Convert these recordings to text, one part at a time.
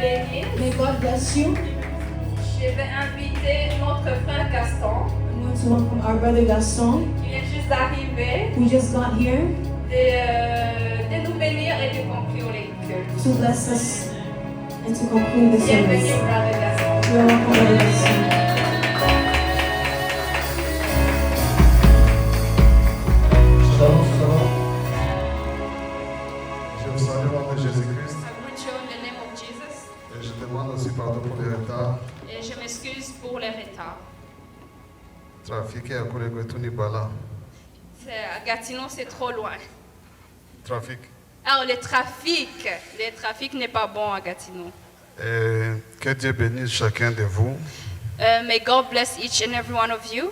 bénisse. May God bless you. Je vais inviter notre frère Gaston, I want to welcome our brother Gaston, qui vient juste d'arriver, who just got here, de nous bénir et de conclure les cultes. to bless us and to conclude the Bienvenue, service. frère Gaston. You are welcome, brother Gaston. Shalom, shalom. Je vous salue au nom de Jésus-Christ I greet you in the name of Jesus. et je demande aussi pardon pour les retards. Et je m'excuse pour les retards. Trafic et à Koulegotouni Bala. À Gatineau, c'est trop loin. Trafic. Alors, le trafic n'est pas bon à Gatineau. Et que Dieu bénisse chacun de vous May God bless each and every one of you.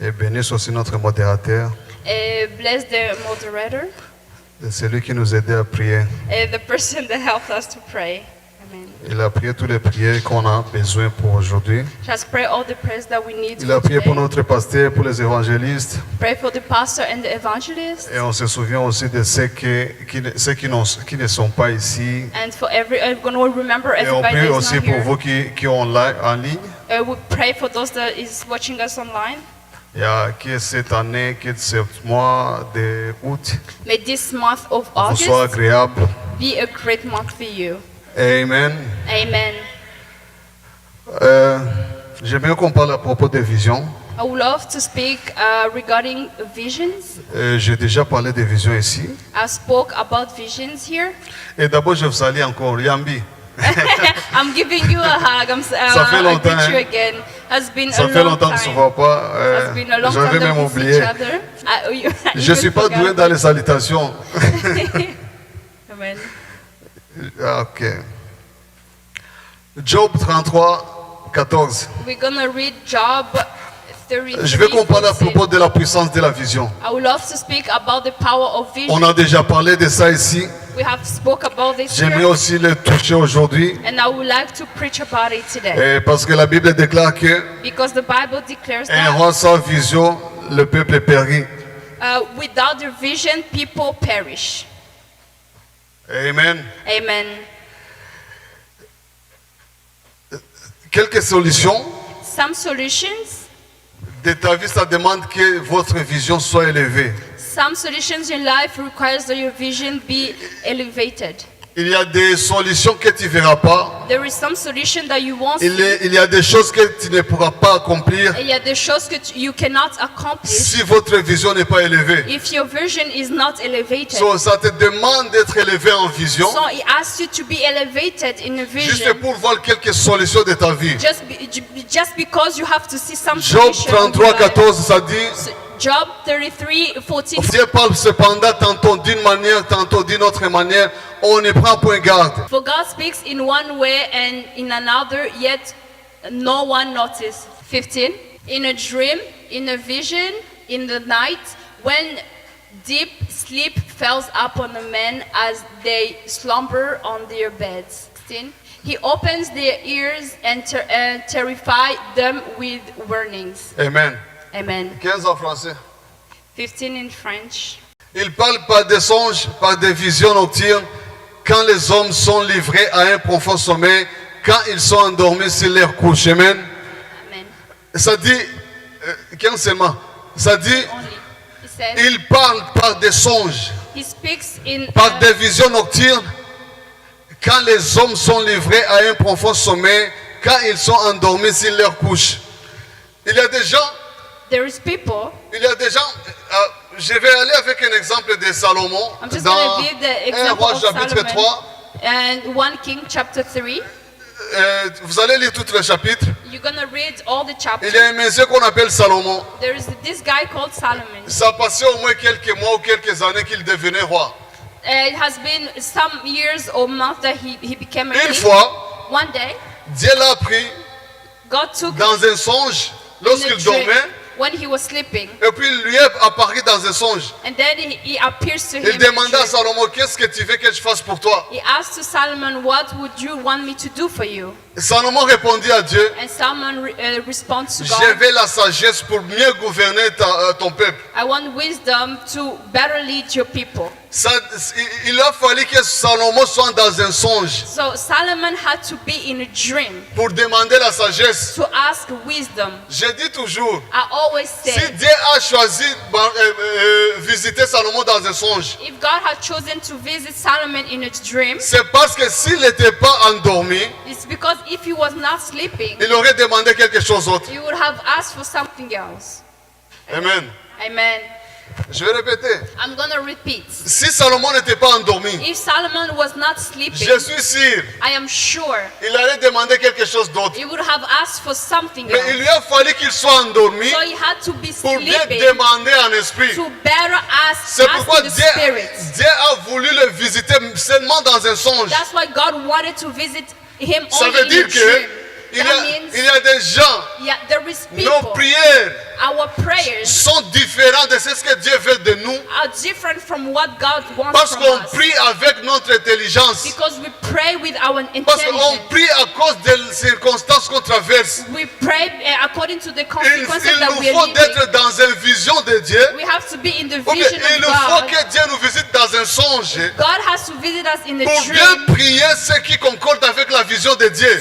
et bénisse aussi notre modérateur, And bless the moderator. celui qui nous aidait à prier. And the person that helped us to pray. Amen. Il a prié toutes les prières qu'on a besoin pour aujourd'hui. Just pray all the prayers that we need Il a for prié pour today. notre pasteur, pour les évangélistes. Pray for the pastor and the evangelist. Et on se souvient aussi de ceux qui ne sont pas ici. And for we're going to remember Et on everybody prie that's aussi not pour here. vous qui ont en ligne. We pray for those that is watching us online. Il y a que cette année, que ce mois d'août May this month of vous soit August agréable. be a great month for you. Amen. Amen. J'aimerais qu'on parle à propos des visions. I would love to speak regarding visions. J'ai déjà parlé des visions ici. I spoke about visions here. Et d'abord, je vous salue encore, Yambi. I'm giving you a hug. Ça fait I longtemps, greet you hein? again. Has been Ça a fait long longtemps qu'on ne se time. voit pas. Has been a long J'avais time même that we see oublié. each other. Je ne suis pas doué dans les salutations. Amen. Ok. Job 33, 14. We're gonna read Job 33. Je veux qu'on parle à 14. propos de la puissance de la vision. I would love to speak about the power of vision. On a déjà parlé de ça ici. We have spoke about this J'aimerais here, aussi le toucher aujourd'hui. and I would like to preach about it today. Parce que la Bible déclare que Because the Bible declares un that roi sans vision, le peuple périt. without the vision, people perish. Amen. Amen. Quelques solutions. Some solutions, De ta vie, ça demande que votre vision soit élevée. some solutions in life requires that your vision be elevated. Il y a des solutions que tu ne verras pas. There is some solution that you won't Il see. y a des choses que tu ne pourras pas accomplir And yet the choses que you cannot accomplish si votre vision n'est pas élevée. if your vision is not elevated. So, ça te demande d'être élevé en vision, So it asks you to be elevated in a juste vision. pour voir quelques solutions de ta vie. Just because you have to see some Job solution in 33, your life. 14, ça dit, Job 33, 14. Dieu parle cependant tantôt d'une manière, tantôt d'une autre manière. On ne prend point garde. For God speaks in one way and in another, yet no one notices. 15. In a dream, in a vision, in the night, when deep sleep falls upon a man as they slumber on their beds. 16. He opens their ears and terrifies them with warnings. Amen. Amen. 15 en français. 15 in French. Il parle par des songes, par des visions nocturnes, quand les hommes sont livrés à un profond sommeil, quand ils sont endormis sur leur couche. Amen. Amen. Ça dit, 15 seulement, ça dit, Only. He says, il parle par des songes, he speaks in par des visions nocturnes, quand les hommes sont livrés à un profond sommeil, quand ils sont endormis sur leur couche. Il y a des gens, there is people. je vais aller avec un exemple de Salomon I'm just dans going to give the 1 example roi of chapitre Solomon 3. and 1 King chapter 3. Vous allez lire tout le chapitre. You're going to read all the Il chapters. y a un monsieur qu'on appelle Salomon. There is this guy called Solomon. Ça passait au moins quelques mois ou quelques années qu'il devenait roi. It has been some years or months that he became a Une king. fois, One day, Dieu l'a pris God took him dans un songe in a lorsqu'il dream dormait. when he was sleeping. Et puis il lui est apparu dans un songe. And then he appears to him. Il in a demanda à dream. Salomon, qu'est-ce que tu veux que je fasse pour toi? He asked to Solomon, what would you want me to do for you? Salomon répondit à Dieu, And Solomon responds to je God, veux la sagesse pour mieux gouverner ton peuple. I want wisdom to better lead your people. Il a fallu que Salomon soit dans un songe So Solomon had to be in a dream pour demander la sagesse. to ask wisdom. Je dis toujours, I always si say, Dieu a choisi visiter Salomon dans un songe, if God had chosen to visit Solomon in a dream, c'est parce que s'il n'était pas endormi, it's because if he was not sleeping, il aurait demandé quelque chose d'autre. he would have asked for something else. Amen. Amen. Je vais répéter. I'm going to repeat. Si Salomon n'était pas endormi, If Solomon was not sleeping, je suis sûr, I am sure il allait demander quelque chose d'autre. he would have asked for something Mais il else. lui a fallu qu'il soit endormi So he had to be pour bien sleeping demander en esprit. to better ask, C'est pourquoi ask in the spirit. Dieu a voulu le visiter seulement dans un songe. That's why God wanted to visit him Ça only veut in a dire dream. que That il means y a des gens, there is nos people, prières our prayers sont différentes de ce que Dieu veut de nous. are different from what God wants Parce from qu'on us. prie avec notre intelligence. Because we pray with our Parce qu'on intelligence. prie à cause des circonstances qu'on traverse. We pray according to the Il consequences that nous we are faut living. d'être dans une vision de Dieu. We have to be in the Ou bien, vision il of nous faut God. que Dieu nous visite dans un songe God has to visit us in a pour dream bien prier ce qui concorde avec la vision de Dieu.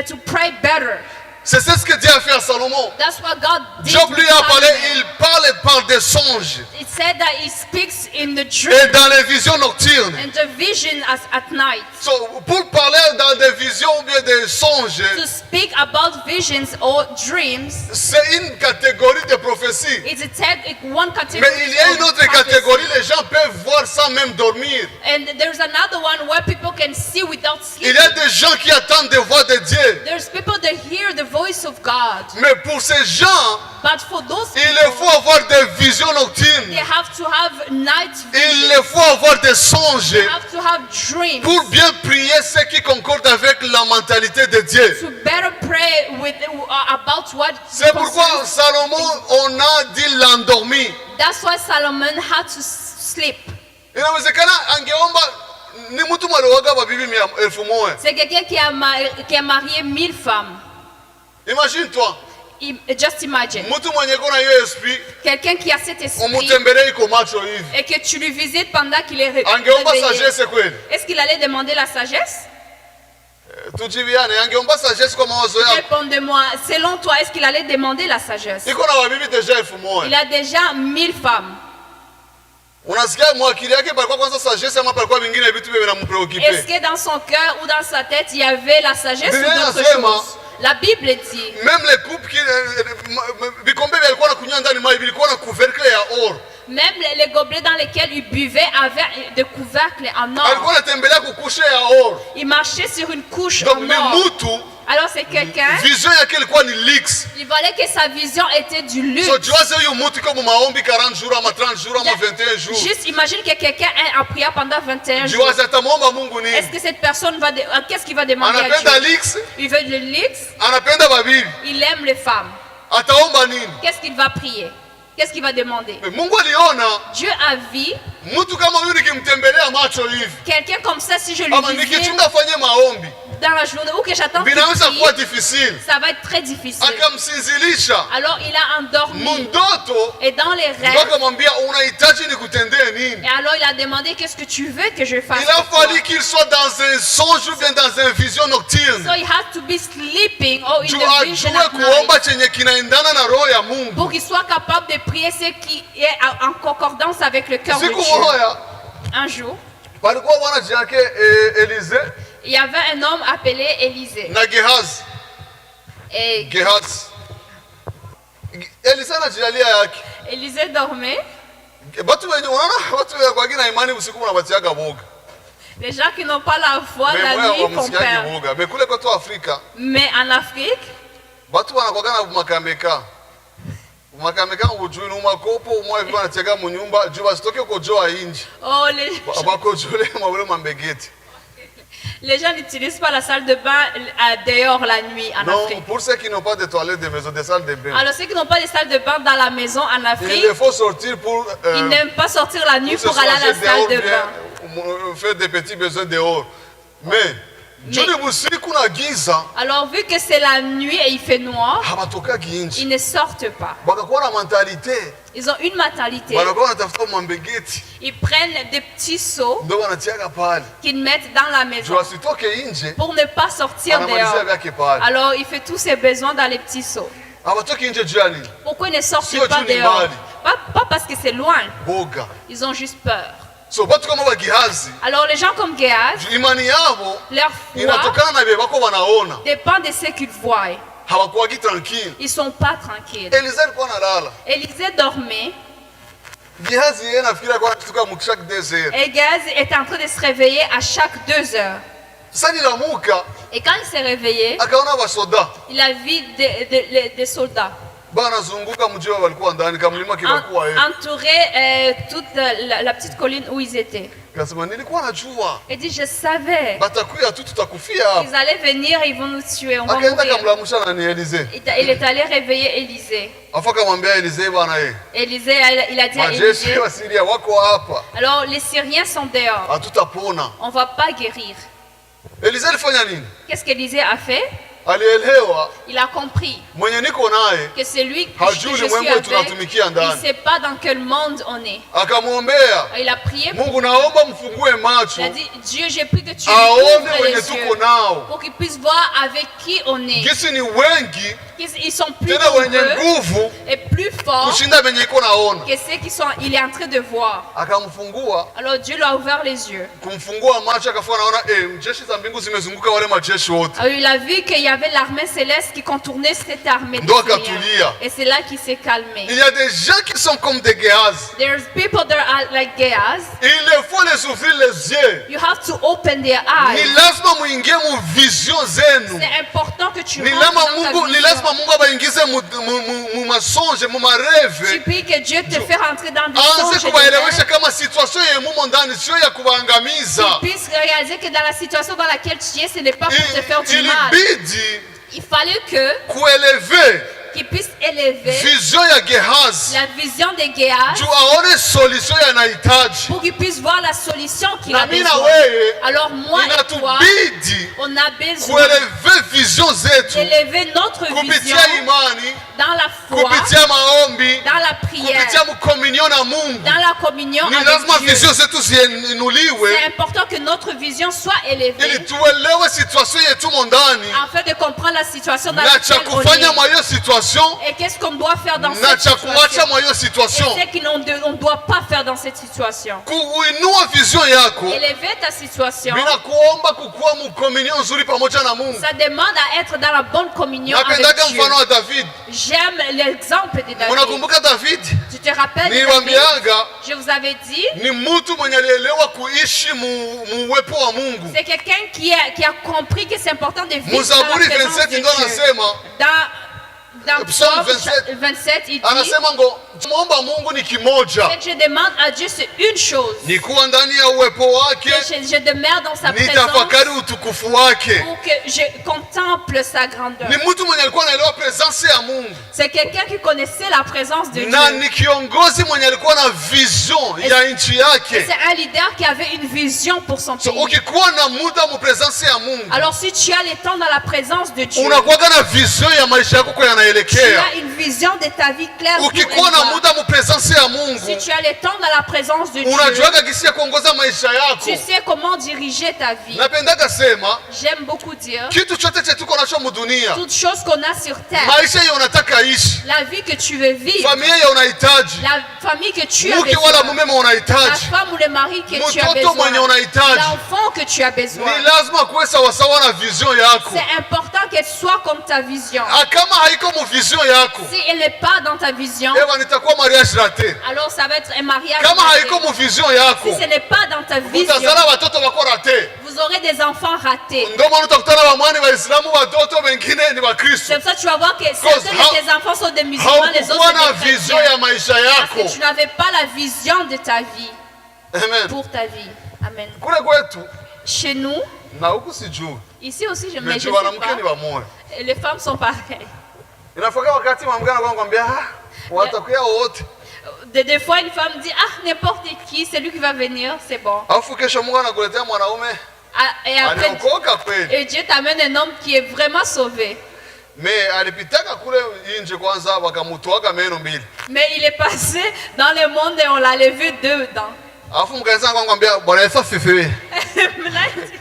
to pray better. C'est ce que Dieu a fait à Salomon. That's what God did Job with lui a parlé, Solomon. il parle par des songes It said that he speaks in the et dream dans les visions nocturnes. and the vision at night. So, pour parler dans des visions ou bien des songes, To speak about visions or dreams, c'est une catégorie de prophétie. it's one category. Mais il y a une of autre prophecy. catégorie, les gens peuvent voir sans même dormir. And there's another one where people can see without Il sleeping. y a des gens qui attendent des voix de Dieu. There's people that hear the voice of God. Mais pour ces gens, But for those il people, faut avoir des visions nocturnes. they have to have night Il vision. faut avoir des songes They have to have dreams pour bien prier ce qui concorde avec la mentalité de Dieu. to better pray about what C'est pourquoi concerns- Salomon, on a dit l'endormi. That's why Solomon had to sleep. Inawezekana angeomba ni mtu mwaliwaga babibi 1,000. C'est quelqu'un qui a marié 1000 femmes. Imagine-toi, Just imagine. mtu mwenye kuna hiyo esprit, Quelqu'un qui a cet esprit umutembelee iko macho hivi. et que tu lui visites pendant qu'il est Angeomba réveillé. sagesse kweli? Est-ce qu'il allait demander la sagesse? Tujiviane, angeomba sagesse kwa mawazo yako. Répondez-moi, selon toi, est-ce qu'il allait demander la sagesse? Iko na babibi deja 1,000. Il a déjà 1000 femmes. Unasikia mwakili yake palikuwa kwanza sagesse ama palikuwa vingine vitu vile Est-ce vinampreoccuper? que dans son cœur ou dans sa tête, il y avait la sagesse Biblia ou d'autres inasema, choses? La Bible dit, Même les couples qui vikombe vilikuwa na kunywa ndani maji vilikuwa na couvercle ya or. même les gobelets dans lesquels il buvait avaient des couvercles en Alikuwa or. anatembelea kukushe ya or. Il marchait sur une couche Donc en ni or. mtu Alors c'est quelqu'un, vision yake ilikuwa ni leaks. il fallait que sa vision était du luxe. So tuwaze huyu mtu kama maombi 40 jours ama 30 jours ama 21 jours. Juste imagine que quelqu'un a prié pendant 21 jours. Tuwaze atamwomba Mungu Est-ce nini? que cette personne va... Qu'est-ce qu'il va demander à Anapenda Dieu? leaks, Il veut le luxe, anapenda babibi. il aime les femmes. Ataomba nini? Qu'est-ce qu'il va prier? Qu'est-ce qu'il va demander? Mais Mungu aliona Dieu a vu mtu kama huyu nikimtembelea macho hivi quelqu'un comme ça, si je lui ama visite nikichunga afanye maombi dans la journée ou que j'attends qu'il vinaweza prie, kuwa difficile. ça va être très difficile. Akamsinzilisha Alors il a endormi. mundoto, Et dans les ndio rêves, akamwambia unahitaji nikutendee et nini? alors il a demandé qu'est-ce que tu veux que je fasse. Il a pour toi? fallu qu'il soit dans un songe ou bien dans une vision nocturne. So he had to be sleeping or in Juu the vision ajue at night. kuomba chenye kinaendana na roho ya Mungu. Pour qu'il soit capable de prier ce qui est en concordance avec le cœur de Siku Dieu. moja Un jour, palikuwa bwana jina yake Elize il y avait un homme appelé Élisée. na Gehazi. Et Gehazi. Elize anajilalia yake. Élisée dormait. Batu wenye unaona watu wenye kwa kina imani usiku wanabatiaga boga. Les gens qui n'ont pas la foi Mais la moya nuit font wamsikiaje peur. boga. Mais kule kwetu Afrika Mais en Afrique, batu wanakuwa na makambeka. Makambeka ujui ni makopo umwe hivi wanacheka mu nyumba juu basitoke kujoa inji. oh, Abakojole mabule mambegeti. les gens n'utilisent pas la salle de bain dehors la nuit en Non, Afrique. pour ceux qui n'ont pas de toilettes de maison, des salles de bain. Alors ceux qui n'ont pas de salle de bain dans la maison en Afrique, Il faut sortir pour ils n'aiment pas sortir la nuit se pour aller à la soulager salle dehors, de bien, bain. faire des petits besoins dehors. Mais Juni busiku na giza. Alors vu que c'est la nuit et il fait noir, Habatokaki nje. ils ne sortent pas. Bakakuwa na mentalité. Ils ont une mentalité. Banakuwa wanatafuta mambegeti. Ils prennent des petits seaux Ndio wanatiaka pale. qu'ils mettent dans la maison Juu asitoke nje. pour ne pas sortir Anamalizia dehors. vyake pale. Alors il fait tous ses besoins dans les petits seaux. Hawatoki nje juu ya nini? Pourquoi ils ne sortent Sio pas tu ni dehors? mbali. Pas parce que c'est loin. Boga. Ils ont juste peur. So batu kama Bagihazi, Alors les gens comme Géaz, imani yabo leur foi inatokana na vile bako wanaona. dépend de ce qu'ils voient. Hawakuwagi tranquille. Ils sont pas tranquilles. Eliza alikuwa analala. Élisée dormait Gehazi yeye nafikiri alikuwa anashtuka chaque 2 heures. et Géaz était en train de se réveiller à chaque 2 heures. Sasa nilamuka Et quand il s'est réveillé, akaona basoda il a vu des soldats banazunguka mji wao walikuwa ndani kamlima kilikuwa yeye. entourer toute la petite colline où ils étaient. Akasema nilikuwa najua Il dit, je savais. batakuya tu tutakufia hapa. Ils allaient venir, ils vont nous tuer, on va Akaenda mourir. kamlamusha na ni Elize. Il est allé réveiller Élisée. Afa kamwambia Elize bana yeye. Élisée, il a dit à Majeshi Élisée, wa Syria wako hapa. alors les Syriens sont dehors, Hatutapona. on ne va pas guérir. Elize alifanya nini? Qu'est-ce qu'Élisée a fait? Alielewa Il a compris mwenye niko naye que c'est lui que hajui je suis ulimwengu avec, tunatumikia il ne ndani. sait pas dans quel monde on est. Akamwombea, Il a prié, Mungu naomba mfungue macho il a dit, Dieu, j'ai pris que tu lui aone ouvres wenye les tuko yeux nao. pour qu'il puisse voir avec qui on est. Gisi ni wengi Ils sont plus tena wenye nombreux nguvu et plus forts kushinda venye iko naona. que ceux qui sont, il est en train de voir. Akamfungua, Alors Dieu lui a ouvert les yeux. kumfungua macho akafua naona jeshi za mbingu zimezunguka wale majeshi wote. Alors il a vu qu'il y avait l'armée céleste qui contournait cette armée. Ndo des Syriens. akatulia. Et c'est là qu'il s'est calmé. Il y a des gens qui sont comme des Géhaz. There's people that are like Gehazi. Il faut les ouvrir les yeux. You have to open their Ni eyes. lazima muingie mu vision zenu. C'est important que tu Ni rentres lazima dans ta Mungu vision. abaingize mu masonge mu Tu mareve. pries que Dieu te fait rentrer dans des Aanze songes et des kubaelewesha rêves. kama situation yenye mumo ndani sio ya kubaangamiza. Tu puisses réaliser que dans la situation dans laquelle tu es, ce n'est pas pour te faire du mal. Ilibidi Il fallait que kueleve qu'il puisse élever vision ya Gehazi la vision de Géaz juu aone solution yanahitaji. pour qu'il puisse voir la solution qu'il a Na mimi na besoin. wewe Alors moi et toi, inatubidi on a besoin kueleve vision zetu d'élever notre vision kupitia imani, dans la foi, kupitia maombi, dans la prière, kupitia mkominyo na Mungu. dans la communion Ni avec lazima Dieu. vision zetu ziinuliwe C'est important que notre vision soit élevée ili tuelewe situation yetu ndani afin de comprendre la situation dans na cha laquelle on kufanya est. mwa hiyo situation Et qu'est-ce qu'on doit faire dans na cette cha kuacha situation? mwa hiyo Et situation. ce qu'on ne doit pas faire dans cette situation. Kuinua vision yako Élever ta situation, vinakuomba kukuwa mkominyo nzuri pamoja na Mungu. ça demande à être dans la bonne communion avec Napendaga Dieu. mfano wa David. J'aime l'exemple de David. Mnakumbuka David? Tu te rappelles de David? Niwaambiaga Je vous avais dit, ni mtu mwenye alielewa kuishi mu uwepo wa Mungu. c'est quelqu'un qui a compris que c'est important de vivre dans la Mzaburi présence 27 de ndo Dieu. anasema, Dans Psaume Psaume 27, 27, il dit, anasema ngo muomba Mungu ni kimoja, je demande à Dieu c'est une chose, ni kuwa ndani ya uwepo wake, que je demeure dans sa présence nitafakari utukufu wake. pour que je contemple sa grandeur. Ni mtu mwenye alikuwa anaelewa presence ya Mungu C'est quelqu'un qui connaissait la présence de na Dieu. ni kiongozi mwenye alikuwa na vision ya nchi Et yake. c'est un leader qui avait une vision pour son So pays. ukikuwa na muda mu presence ya Mungu, Alors si tu as le temps dans la présence de Dieu, unakuwa na vision ya maisha yako kwa tu yanaelekea. as une vision de ta vie claire. d'où elle Ukikuwa na va. muda mu presence ya Mungu, Si tu as le temps dans la présence de Dieu, unajuaga gisi ya kuongoza maisha yako. tu sais comment diriger ta vie. Napendaga sema J'aime beaucoup dire, kitu chote che tuko nacho mudunia, toute chose qu'on a sur terre, maisha hiyo unataka ishi, la vie que tu veux vivre, familia hiyo unahitaji, la famille que tu as mke wala besoin, mume la unahitaji, femme ou le mari que tu as mtoto mwenye besoin, unahitaji, l'enfant que tu as besoin. ni lazima kuwe sawasawa na vision yako. C'est important qu'elle soit comme ta vision. Kama haiko mu vision yako, Si elle n'est pas dans ta vision, ewa nitakuwa mariage raté. alors ça va être un mariage Kama raté. haiko mu vision yako, Si ce n'est pas dans ta vision, utazala watoto wako raté. vous aurez des enfants ratés. Ndio maana utakutana wamwani Waislamu, watoto wengine ni Wakristo. C'est pour ça que tu vas voir que certains de tes enfants sont des musulmans, les autres Haukukuwa na sont des vision chrétiens. ya maisha Parce yako. que tu n'avais pas la vision de ta vie, Amen. pour ta vie. Amen. Kule kwetu Chez nous, na huku sijui, ici aussi, mais je ne ndio sais wanamke ni pas. wamoja. Et les femmes sont pareilles. Inafika wakati mwanamke anakuambia watakuya wote, Des fois, une femme dit, ah, n'importe qui, c'est lui qui va venir, c'est bon. alafu kesho Mungu anakuletea mwanaume Et après, aliokoka kweli, et Dieu t'amène un homme qui est vraiment sauvé. me alipitaka kule nje kwanza, wakamutwaka meno mbili, Mais il est passé dans le monde et on l'a levé deux dents. alafu mkaanza kwambia bwana Yesu asifiwe. Mais là, il dit,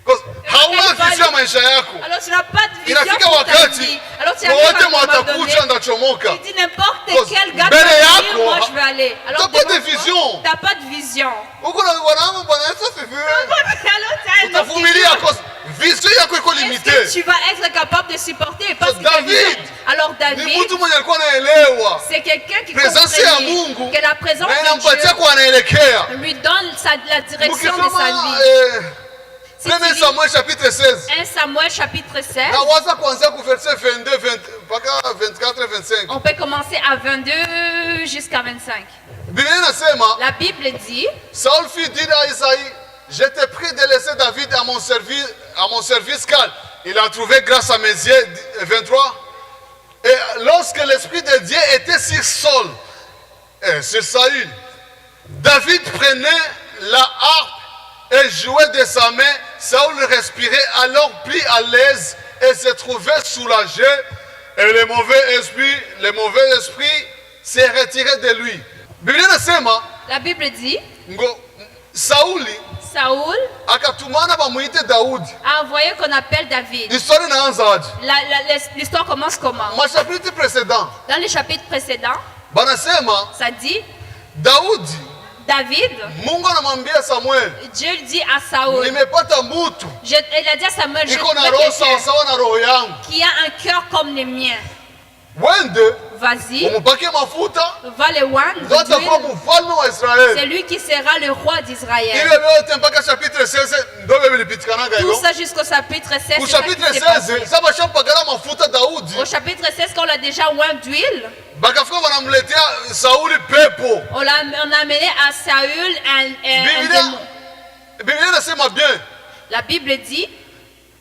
Because hauna vision ya maisha yako. alors tu n'as pas de vision Inafika pour ta wakati vie. Alors tu wote arrives à un moment donné, mwatakuja ndachomoka. il dit n'importe Because quel gars mbele va yako, dire, moi je vais aller. Alors t'as pas de devant toi, vision. t'as pas de vision. Huko na bwana bwana Yesu asifiwe. Alors tu as un homme qui Utavumilia cause vision yako iko est-ce que limitée. tu vas être capable de supporter parce que ta David, vision. Alors Ni David, mtu mwenye alikuwa anaelewa c'est quelqu'un qui presence ya comprenait Mungu que la présence na de inampatia kwa Dieu anaelekea. lui donne la direction de sa Mkisoma vie. Si tu 1 lis Samuel chapitre 16 1 Samuel chapitre 16, na waza kuanzia ku verset 22 mpaka 24 25. on peut commencer à 22 jusqu'à 25. Biblia inasema La Bible dit, Saul fit dire à Isaïe, je t'ai pris de laisser David à mon service car il a trouvé grâce à mes yeux. 23. Et lorsque l'Esprit de Dieu était sur Saul, sur Saül, David prenait la harpe et jouait de sa main. Saül respirait alors plus à l'aise et se trouvait soulagé. Et le mauvais esprit s'est retiré de lui. Biblia inasema la Bible dit, ngo Sauli Saoul akatumana bamuite Daudi. a envoyé qu'on appelle David. Histoire inaanza aje? L'histoire commence comment? Machapitre précédent Dans le chapitre précédent, banasema ça dit, Daudi, David, Mungu anamwambia Samuel, Dieu dit à Saoul, nimepata mtu il a dit à Samuel, je iko na trouve roho quelqu'un sawasawa na roho yangu, qui a un cœur comme le mien. wende Vas-y, umupake mafuta, va le one, ndo atakuwa mfalme wa c'est Israeli. lui qui sera le roi d'Israël. Ile vyote mpaka chapitre 16 ndo vilipitikanaga Tout hivyo. ça jusqu'au chapitre 16. Ku c'est ça qui chapitre s'est passé. 16 sasa bashapagala mafuta Daudi, Au chapitre 16, quand on a déjà oint d'huile, bakafika wanamletea Sauli pepo. on a amené à Saül un Biblia démon. Biblia inasema bien, La Bible dit,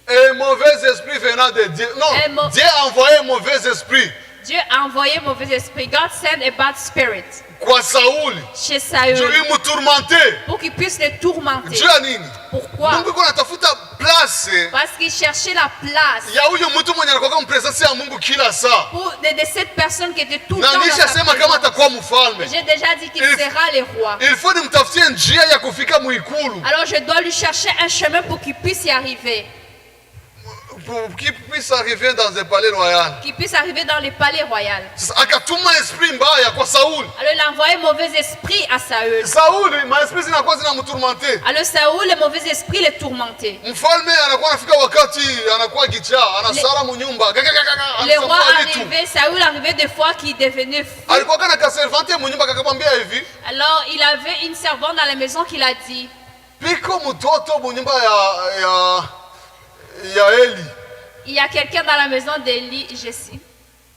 un mauvais esprit venant de Dieu. Non, Dieu a envoyé un mauvais esprit Dieu a envoyé mauvais esprit. God sent a bad spirit kwa Sauli chez juu Saül imuturmente. pour qu'il puisse le tourmenter. Juu ya nini? Pourquoi? Mungu iko anatafuta place Parce qu'il cherchait la place ya huyo mtu mwenye anakuwa mpresence ya Mungu kila saa. pour de cette personne qui était tout le Na temps dans nisha sa sema kama présence. atakuwa mfalme, J'ai déjà dit qu'il Il- sera le roi. il faut nimtafutie njia ya kufika muikulu Alors je dois lui chercher un chemin pour qu'il puisse y arriver. pour qu'il puisse arriver dans un palais royal. Qu'il puisse arriver dans le palais royal. Sasa akatuma esprit mbaya kwa Sauli. Alors il a envoyé un mauvais esprit à Saül. Sauli maesprit zinakuwa zinamturmente. Alors Saül, le mauvais esprit le tourmentait. Mfalme anakuwa anafika wakati anakuwa kichaa, anasara munyumba. Le roi arrivait, Saül arrivait des fois qu'il devenait fou. Alikuwa kana kaservante munyumba kakamwambia hivi, Alors il avait une servante dans la maison qui l'a dit, piko mtoto munyumba ya Eli. il y a quelqu'un dans la maison d'Élie, Jessie.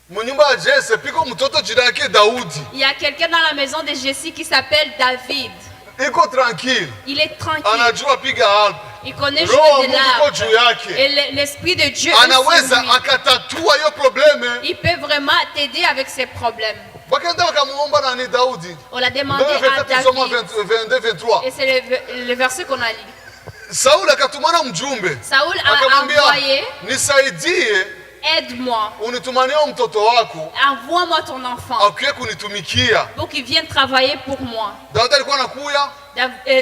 Munyumba ya Jesse piko mtoto jina yake Daudi. Il y a quelqu'un dans la maison de Jessie qui s'appelle David. Iko tranquille. Il est tranquille. Anajua piga harp. Il connaît Roho wa jouer de Mungu iko l'harpe. juu yake. Et l'esprit de Dieu est sur Anaweza lui. akatatua hiyo probleme. Il peut vraiment t'aider avec ses problèmes. Wakaenda wakamuomba nani Daudi. On l'a demandé Ndio à verset tusoma David. 22 23. Et c'est le verset qu'on a lu. Sauli akatumana mjumbe. Saoul a Akamwambia, envoyé, nisaidie aide-moi, unitumanie mtoto wako envoie-moi ton enfant akuye kunitumikia. pour qu'il vienne travailler pour moi. Daudi alikuwa anakuya,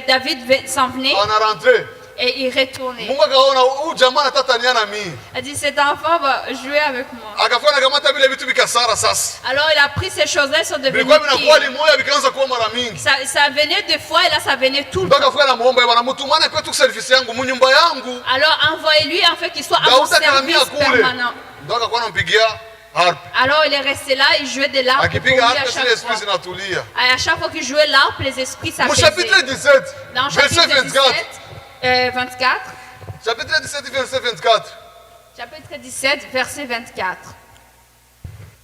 David s'en venait anarentre. et il retournait. Mungu akaona huyu jamaa anatania na mimi. Il a dit, cet enfant va jouer avec moi. Akafanya nakamata vile vitu vikasara sasa. Alors il a pris ces choses-là, elles sont devenues Vilikuwa vinakuwa pires. limoya vikaanza kuwa mara mingi. Ça venait deux fois et là ça venait tout le Mpaka temps. afika namuomba bwana mtumane kwetu service yangu munyumba yangu. Alors envoyez-lui afin qu'il soit à mon Daudi akahamia service kule. permanent. Ndio akakuwa anampigia harp. Alors il est resté là, il jouait de l'harpe pour lui Akipiga à harp zile chaque esprit fois. zinatulia. À chaque fois qu'il jouait l'harpe, les esprits Mu chapitre s'apaisaient. 17 Dans verset chapitre 24. 24, Chapitre 17 verset 24. chapitre 17, verset 24.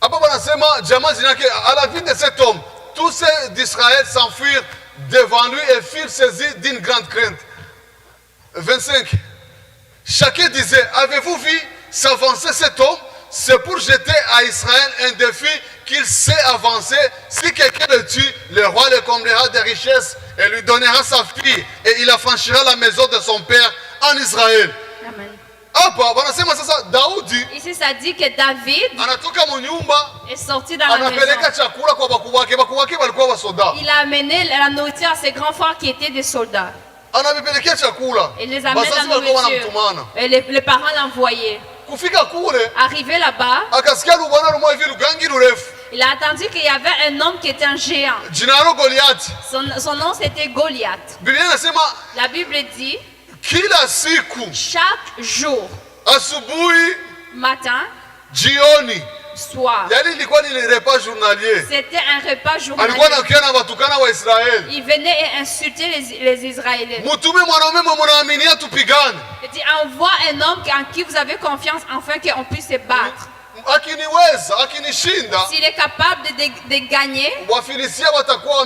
Hapa wanasema jamaa zinake à la vie de cet homme, tous ceux d'Israël s'enfuirent devant lui et furent saisis d'une grande crainte. 25. Chacun disait, avez-vous vu s'avancer cet homme? C'est pour jeter à Israël un défi qu'il sait avancer. Si quelqu'un le tue, le roi le comblera de richesses et lui donnera sa fille et il affranchira la maison de son père en Israël. Amen. Hapa wanasema sasa Daudi Ici, ça dit que David anatoka munyumba est sorti dans la maison. anapeleka chakula kwa bakubwa wake walikuwa wasoda. Il a amené la nourriture à ses grands frères qui étaient des soldats. Anabipelekea chakula. Il les amène la Bazazi walikuwa nourriture. wanamtumana. Et les parents l'envoyaient. Kufika kule Arrivé là-bas, akasikia lubwana lumwe hivi lugangi lurefu. il a attendu qu'il y avait un homme qui était un géant. Jina lalo Goliathi. Son nom, c'était Goliath. Biblia inasema La Bible dit, kila siku chaque jour, asubuhi, matin, jioni, soir, yaani ilikuwa ni repas journalier. c'était un repas Alikuwa journalier. anakia na watukana wa Israeli. Il venait et insultait les Israéliens. Mutume mwanaume mnaaminia tupigane. Il dit, envoie un homme en qui vous avez confiance afin qu'on puisse se battre. Akiniweza, akinishinda, S'il est capable de gagner, Wafilisia watakuwa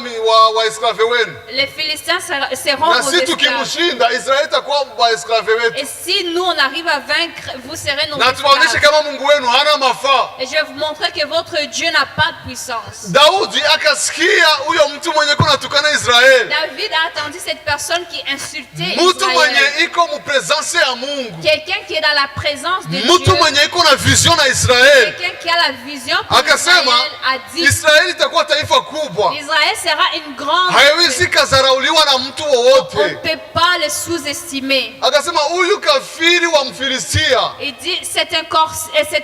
wa esklave wenu. les Philistins seront Na vos si esclaves. tukimshinda, Israeli itakuwa wa esklave wetu. Et si nous, on arrive à vaincre, vous serez nos Na tuwaonyeshe esclaves. kama Mungu wenu hana mafaa. Et je vais vous montrer que votre Dieu n'a pas de puissance. Daudi akasikia huyo mtu mwenye kuna tukana Israeli. David a attendu cette personne qui insultait Mtu mwenye Israël. iko mu presence ya Mungu. Quelqu'un qui est dans la présence de Mtu Dieu. mwenye iko na vision na Israeli. Quelqu'un qui a la vision pour Akasema Israël a dit, Israeli itakuwa taifa kubwa. Israël sera une grande. Haiwezi kazarauliwa na mtu On ne wowote. peut pas le sous-estimer. Akasema huyu kafiri wa Mfilistia, Il dit, c'est un corps, c'est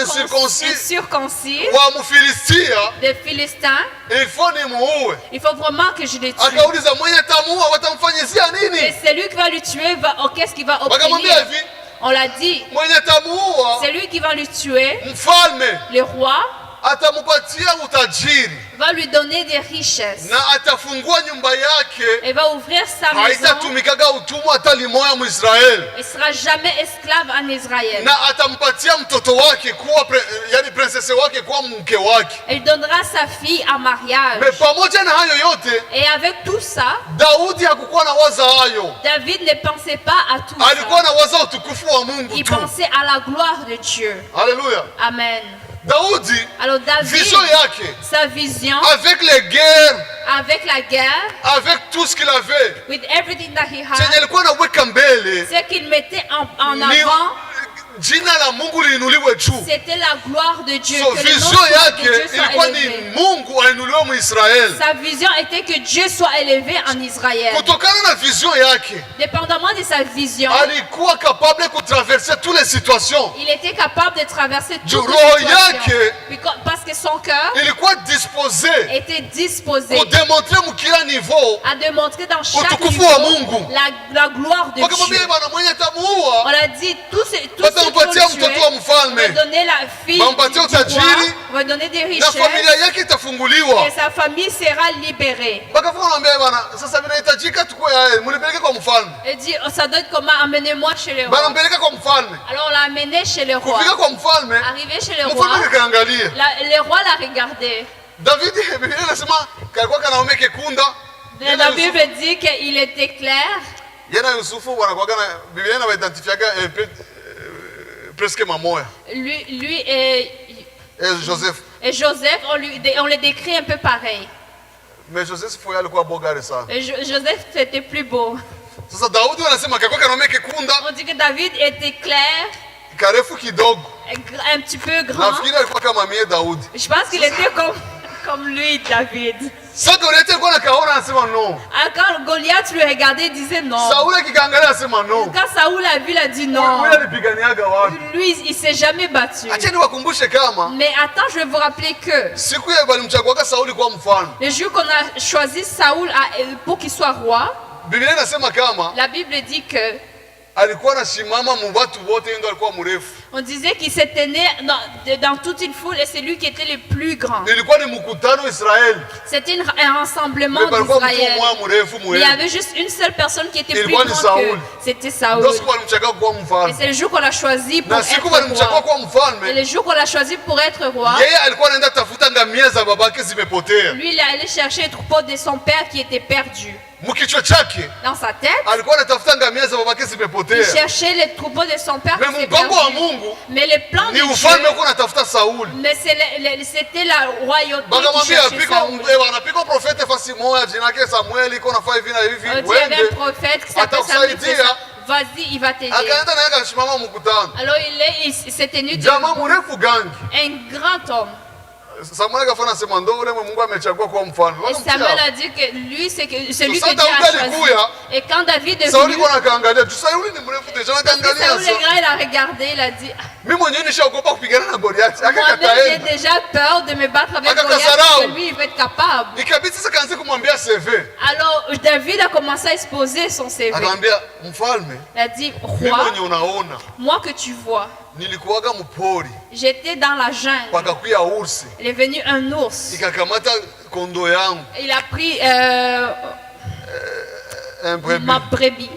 Incirconcis. incirconcis wa Mfilistia, des Philistins. il faut nimuue. Il faut vraiment que je le tue. Akauliza mwenye tamuua watamfanyizia Et nini? celui qui va le tuer, qu'est-ce qu'il va Wakamwambia obtenir? hivi, On l'a dit. mwenye tamuua Celui qui va le tuer, mfalme le roi, atamupatia utajiri va lui donner des richesses. na atafungua nyumba yake, Il va ouvrir sa maison. haitatumikaga utumwa hata limoya mu Israeli, Il ne sera jamais esclave en Israël. na atampatia mtoto wake kuwa yani princesse wake kuwa mke wake. Il donnera sa fille en mariage. Me pamoja na hayo yote, Et avec tout ça, Daudi hakukuwa na waza hayo, David ne pensait pas à tout alikuwa ça. na waza utukufu wa Mungu Il tu. pensait à la gloire de Dieu. Haleluya. Amen. Daudi Alors David, vision yake, sa vision, avec les guerres, avec la guerre, avec tout ce qu'il avait, with everything that he chenye had, alikuwa anaweka mbele ce qu'il mettait en ni avant, jina la Mungu liinuliwe juu. c'était la gloire de Dieu. So Que le nom vision soit de yake Dieu soit ilikuwa ni élevé. Mungu ainuliwe mu Israeli. Sa vision était que Dieu soit élevé en Israël. Kutokana na vision yake, Dépendamment de sa vision, alikuwa capable de traverser toutes les situations. il était capable de traverser toutes Roho les situations. yake Parce que son cœur ilikuwa disposé était disposé kudemontre mukila niveau à démontrer dans chaque utukufu wa niveau Mungu. la gloire de Wakamwambia Dieu. bwana mwenye On tamuua a dit, tous ceux qui watampatia ont mtoto tué, wa on va mfalme donner la fille Wampatie du roi, utajiri, on va donner des na richesses familia yake itafunguliwa. et sa famille sera libérée. Wakafuka wanambia bwana, sasa vinahitajika tukue mulipeleke kwa mfalme. Elle dit, oh, ça doit être comment, amenez-moi chez le roi. Banampeleka kwa mfalme. Alors on l'a amené chez le roi. Kufika kwa mfalme, Arrivé chez le roi, mfalme akaangalia. le roi l'a regardé. David Biblia inasema kalikuwa kanaume kekunda. La Bible dit qu'il était clair. Yana Yusufu wanakuwaga na Biblia inawaidentifiaga presque mamoya. Lui Joseph. et Joseph, on les décrit un peu pareil. Mais Joseph foi alikuwa bogari sana. Et Joseph était plus beau. Sasa Daudi wanasema kalikuwa kanaume kekunda, On dit que David était clair, karefu kidogo. un petit peu grand. Nafikiri alikuwa kama mie Daudi. Je pense qu'il était comme lui, David. Sasa Goliathi alikuwa nakaona anasema no. Quand Goliath le regardait, il disait non. Sauli akikaangalia anasema no. Quand Saoul a vu, il a dit non. Huyu alipiganiaga wapi? Lui, il s'est jamais battu. Acha niwakumbushe kama Mais attends, je vais vous rappeler que siku ya walimchaguaga Sauli kuwa mfalme. le jour qu'on a choisi Saoul pour qu'il soit roi, Biblia inasema kama la Bible dit que alikuwa anasimama mu watu wote, ndio alikuwa mrefu. on disait qu'il se tenait dans toute une foule et c'est lui qui était le plus grand. Ilikuwa ni mkutano Israeli. C'était un rassemblement Alikuwa mtu d'Israël. mmoja mrefu Il y mrefu. avait juste une seule personne qui était Il plus voit du grande que Saoul. c'était Saoul. Ndio siku walimchagua kuwa Et mfalme. c'est le jour qu'on l'a choisi pour Na être siku walimchagua roi. kuwa Et mfalme, le jour qu'on l'a choisi pour être roi, yeye alikuwa anaenda tafuta ngamia za babake zimepotea. lui il est allé chercher le troupeau de son père qui était perdu. Mkichwa chake Dans sa tête, alikuwa anatafuta ngamia za babake il zimepotea. cherchait le troupeau de son père qui Mais était mpango wa perdu. Mungu Mais le plan ni de ufalme Dieu, uko unatafuta Sauli. mais c'était la royauté qui Bakamwambia cherchait piko Saoul. anapika profete fasi moja, jina lake Samueli, iko nafanya hivi na hivi. Il y avait un prophète qui s'appelait Samuel. Atakusaidia vas-y, il va t'aider. Akaenda naye akasimama mkutano. Alors il s'est tenu Jamaa debout, mrefu gangi. un grand homme. Samuel akafanya sema ndo ule Mungu amechagua kuwa mfalme. Et Samuel a dit que lui, c'est celui que Dieu Daudi a choisi. alikuya. Et quand David est Sauli venu, kwa nakaangalia. Tu Sauli ni mrefu deja parce que nakaangalia Saoul le sasa. grand, il a regardé, il a dit, Mimi mwenyewe nishaogopa kupigana na Goliath. moi-même j'ai Akakataenda. déjà peur de me battre avec Akakasarau. Goliath, parce que lui, il va être capable. Ikabidi sasa kaanze kumwambia CV. Alors David a commencé à exposer son CV. Akamwambia mfalme, Il a dit, mimi roi, mwenye unaona moi que tu vois, nilikuwaga mpori j'étais dans la jungle. pakakuya ursi. Il est venu un ours. Ikakamata kondo yangu, Il a pris un brebis. ma brebis.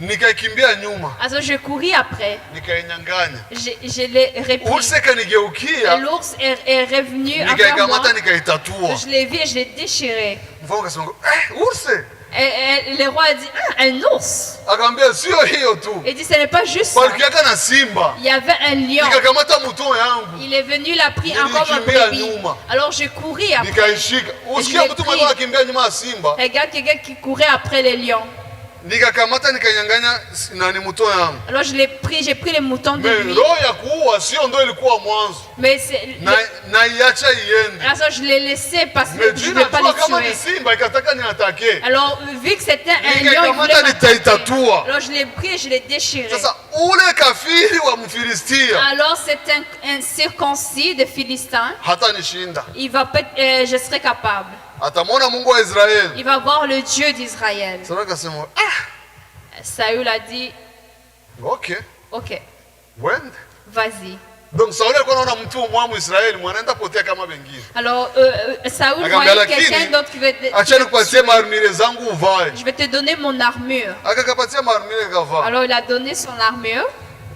Nikaikimbia nyuma, Alors je couris après. nikainyang'anya. Je l'ai repris. Ursi Et kanigeukia, l'ours est revenu avec moi. nikaikamata nikaitatua. Je l'ai vu et je l'ai déchiré. Mfalme akasema, ursi? Et le roi a dit, ah, un ours. Akamwambia sio hiyo tu. Il dit, ce n'est pas juste ça. Palikuwaka na simba. Il y avait un lion. Nikakamata mouton yangu, Il est venu, il a pris encore ma Nilikimbia brebis. nyuma. Alors je couris après. nikaishika. Usikia l'ai mtu pris. mwenye anakimbia nyuma ya simba. Regarde quelqu'un qui courait après les lions. Nikakamata nikanyang'anya nani mouton yangu. Alors je l'ai pris, j'ai pris les moutons de lui. Roho ya kuua sio ndo ilikuwa mwanzo. Mais c'est... Na iacha iende. Alors je l'ai laissé parce que je ne Mais vais pas jina kama les ni tuer. simba ikataka niatake. Alors vu que c'était un lion, il Nikakamata voulait m'attaquer. nitaitatua. Alors je l'ai pris et je l'ai déchiré. Sasa ule kafiri wa Mfilistia Alors c'est un circoncis de Philistin. hata nishinda. Il va peut je serai capable. Atamwona Mungu wa Israeli. Il va voir le Dieu d'Israël. Sasa akasema, Saül a dit, okay, ok, wende. vas-y. Donc Sauli alikuwa anaona mtu mwa Israeli mwanaenda potea kama wengine. Alors Saül Akamwambia, voyait quelqu'un lakini d'autre qui veut acha nikupatie maarmire zangu uvae. je vais te donner mon armure. Akakapatia maarmire kavaa. Alors il a donné son armure.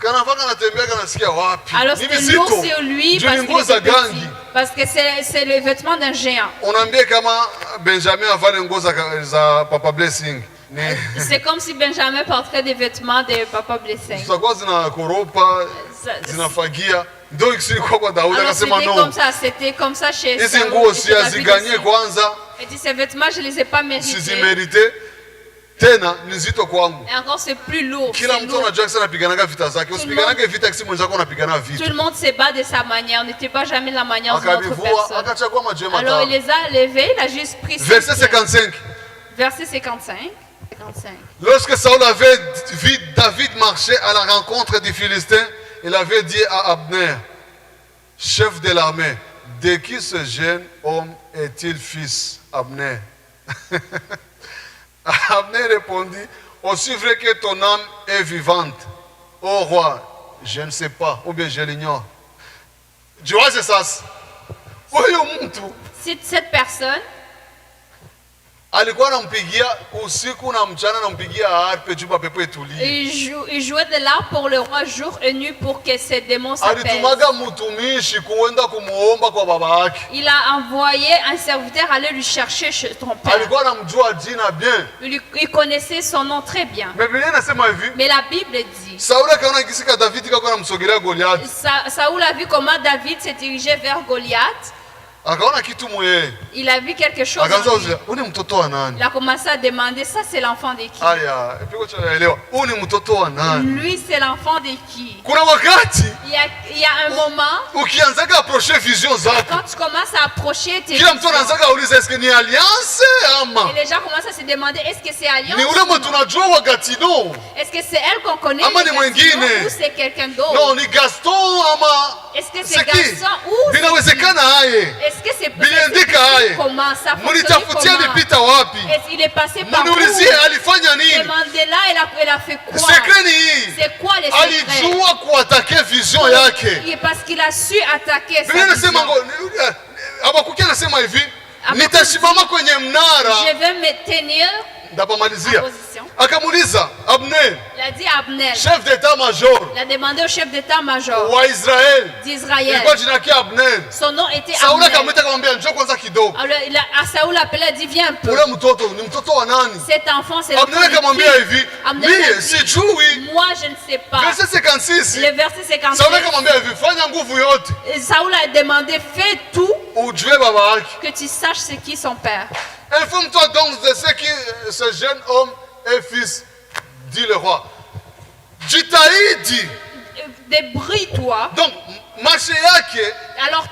Kanavaa kanatembea kanasikia wapi? Alors Ni c'était vizito. lourd sur lui Juu parce ni qu'il nguo za était gangi. petit. Parce que c'est les vêtements d'un géant. Unaambia kama Benjamin avale nguo za Papa Blessing. Ni C'est comme si Benjamin porterait des vêtements de Papa Blessing. zitakuwa zinakoropa, Ça- zinafagia. Ndio ikilikuwa kwa Daudi Alors akasema c'était comme ça chez hizi Saül nguo et si chez David aziganye aussi. kwanza, Il dit ces vêtements je les ai pas mérités. sizimerite tena ni nzito kwangu. Et encore c'est plus lourd. Kila c'est mtu lourd. anajua kisa anapiganaga vita zake. Usipiganage vita kisi mwenzako anapigana Tout vita. le monde se bat de sa manière. On n'était pas jamais de la manière de notre Akavivua personne. akachagua majema Alors il matano. les a levés, il a juste pris Verset 5. 55. Verset 55. 55. Lorsque Saul avait vu David marcher à la rencontre des Philistins, il avait dit à Abner, chef de l'armée, de qui ce jeune homme est-il fils, Abner? Abner répondit, aussi vrai que ton âme est vivante, ô roi, je ne sais pas, ou bien je l'ignore. Tu vois, c'est ça. Huyu mtu Cette personne, alikuwa anampigia usiku na mchana, anampigia harpe juu pepo itulie. il jouait de l'art pour le roi jour et nuit pour que ses démons s'apaisent. Alitumaga mtumishi kuenda kumuomba kwa baba yake. Il a envoyé un serviteur aller lui chercher chez ton père. Alikuwa anamjua jina bien. Il connaissait son nom très bien. Biblia inasema hivi, Mais la Bible dit, Sauli akaona kisika David kako anamsogelea Goliath. Saoul a vu comment David s'est dirigé vers Goliath. Akaona kitu mweye. Il a vu quelque chose. Akaanza en lui. kuuliza, "Uni mtoto wa nani?" Il a commencé à demander, ça c'est l'enfant de qui? Aya, epiko chaelewa. Uni mtoto wa nani? Lui c'est l'enfant de qui? Kuna wakati Il y a un moment, ukianzaga approcher vision zako, quand tu commences à approcher tes kila mtu visions, anaanzaga auliza eske ni alliance ama et les gens commencent à se demander, est-ce que c'est Alliance? ni ule mwe tunajua wa Gatineau? Est-ce que c'est elle qu'on connaît? Ama les ni Gatineau, mwingine? ou c'est quelqu'un d'autre? No, ni Gaston ama Est-ce que c'est c'est qui? Gaston ou c'est Vinawezekana aye. Est-ce que c'est Biliandika aye. comment ça fonctionne? Mulitafutia Comment? lipita wapi? Est-ce qu'il est passé par où? Muniulizie alifanya nini? Demandez-là, elle a fait quoi? Sekre ni hii. C'est quoi les secrets? Alijua kuatake vision yake. Parce qu'il a su attaquer sa Biblia inasema vision. Habakuki anasema hivi, Habakuki. nitasimama kwenye mnara. Je vais me tenir Ndapamalizia. en position. Akamuuliza Abner, Il a dit à Abner. chef d'état-major Il a demandé au chef d'état-major wa Israeli. d'Israël. Ilikuwa jina yake Abner. Son nom était Sauli Abner. akamwita akamwambia njoo kwanza kidogo. Alors à Saoul appelé, il a dit viens un peu. Ule mtoto ni mtoto wa nani? Cet enfant c'est Abner l'enfant de akamwambia qui? hivi, Abner a mie dit, sijui. moi je ne sais pas. Verset 56. Le verset 57. Sauli akamwambia hivi, fanya nguvu yote Saoul a demandé fais tout ujue baba yake. que tu saches c'est qui son père. Informe-toi donc de ce qui ce jeune homme est fils, dit le roi. jitahidi. Débrouille-toi. Donc marshe yake Alors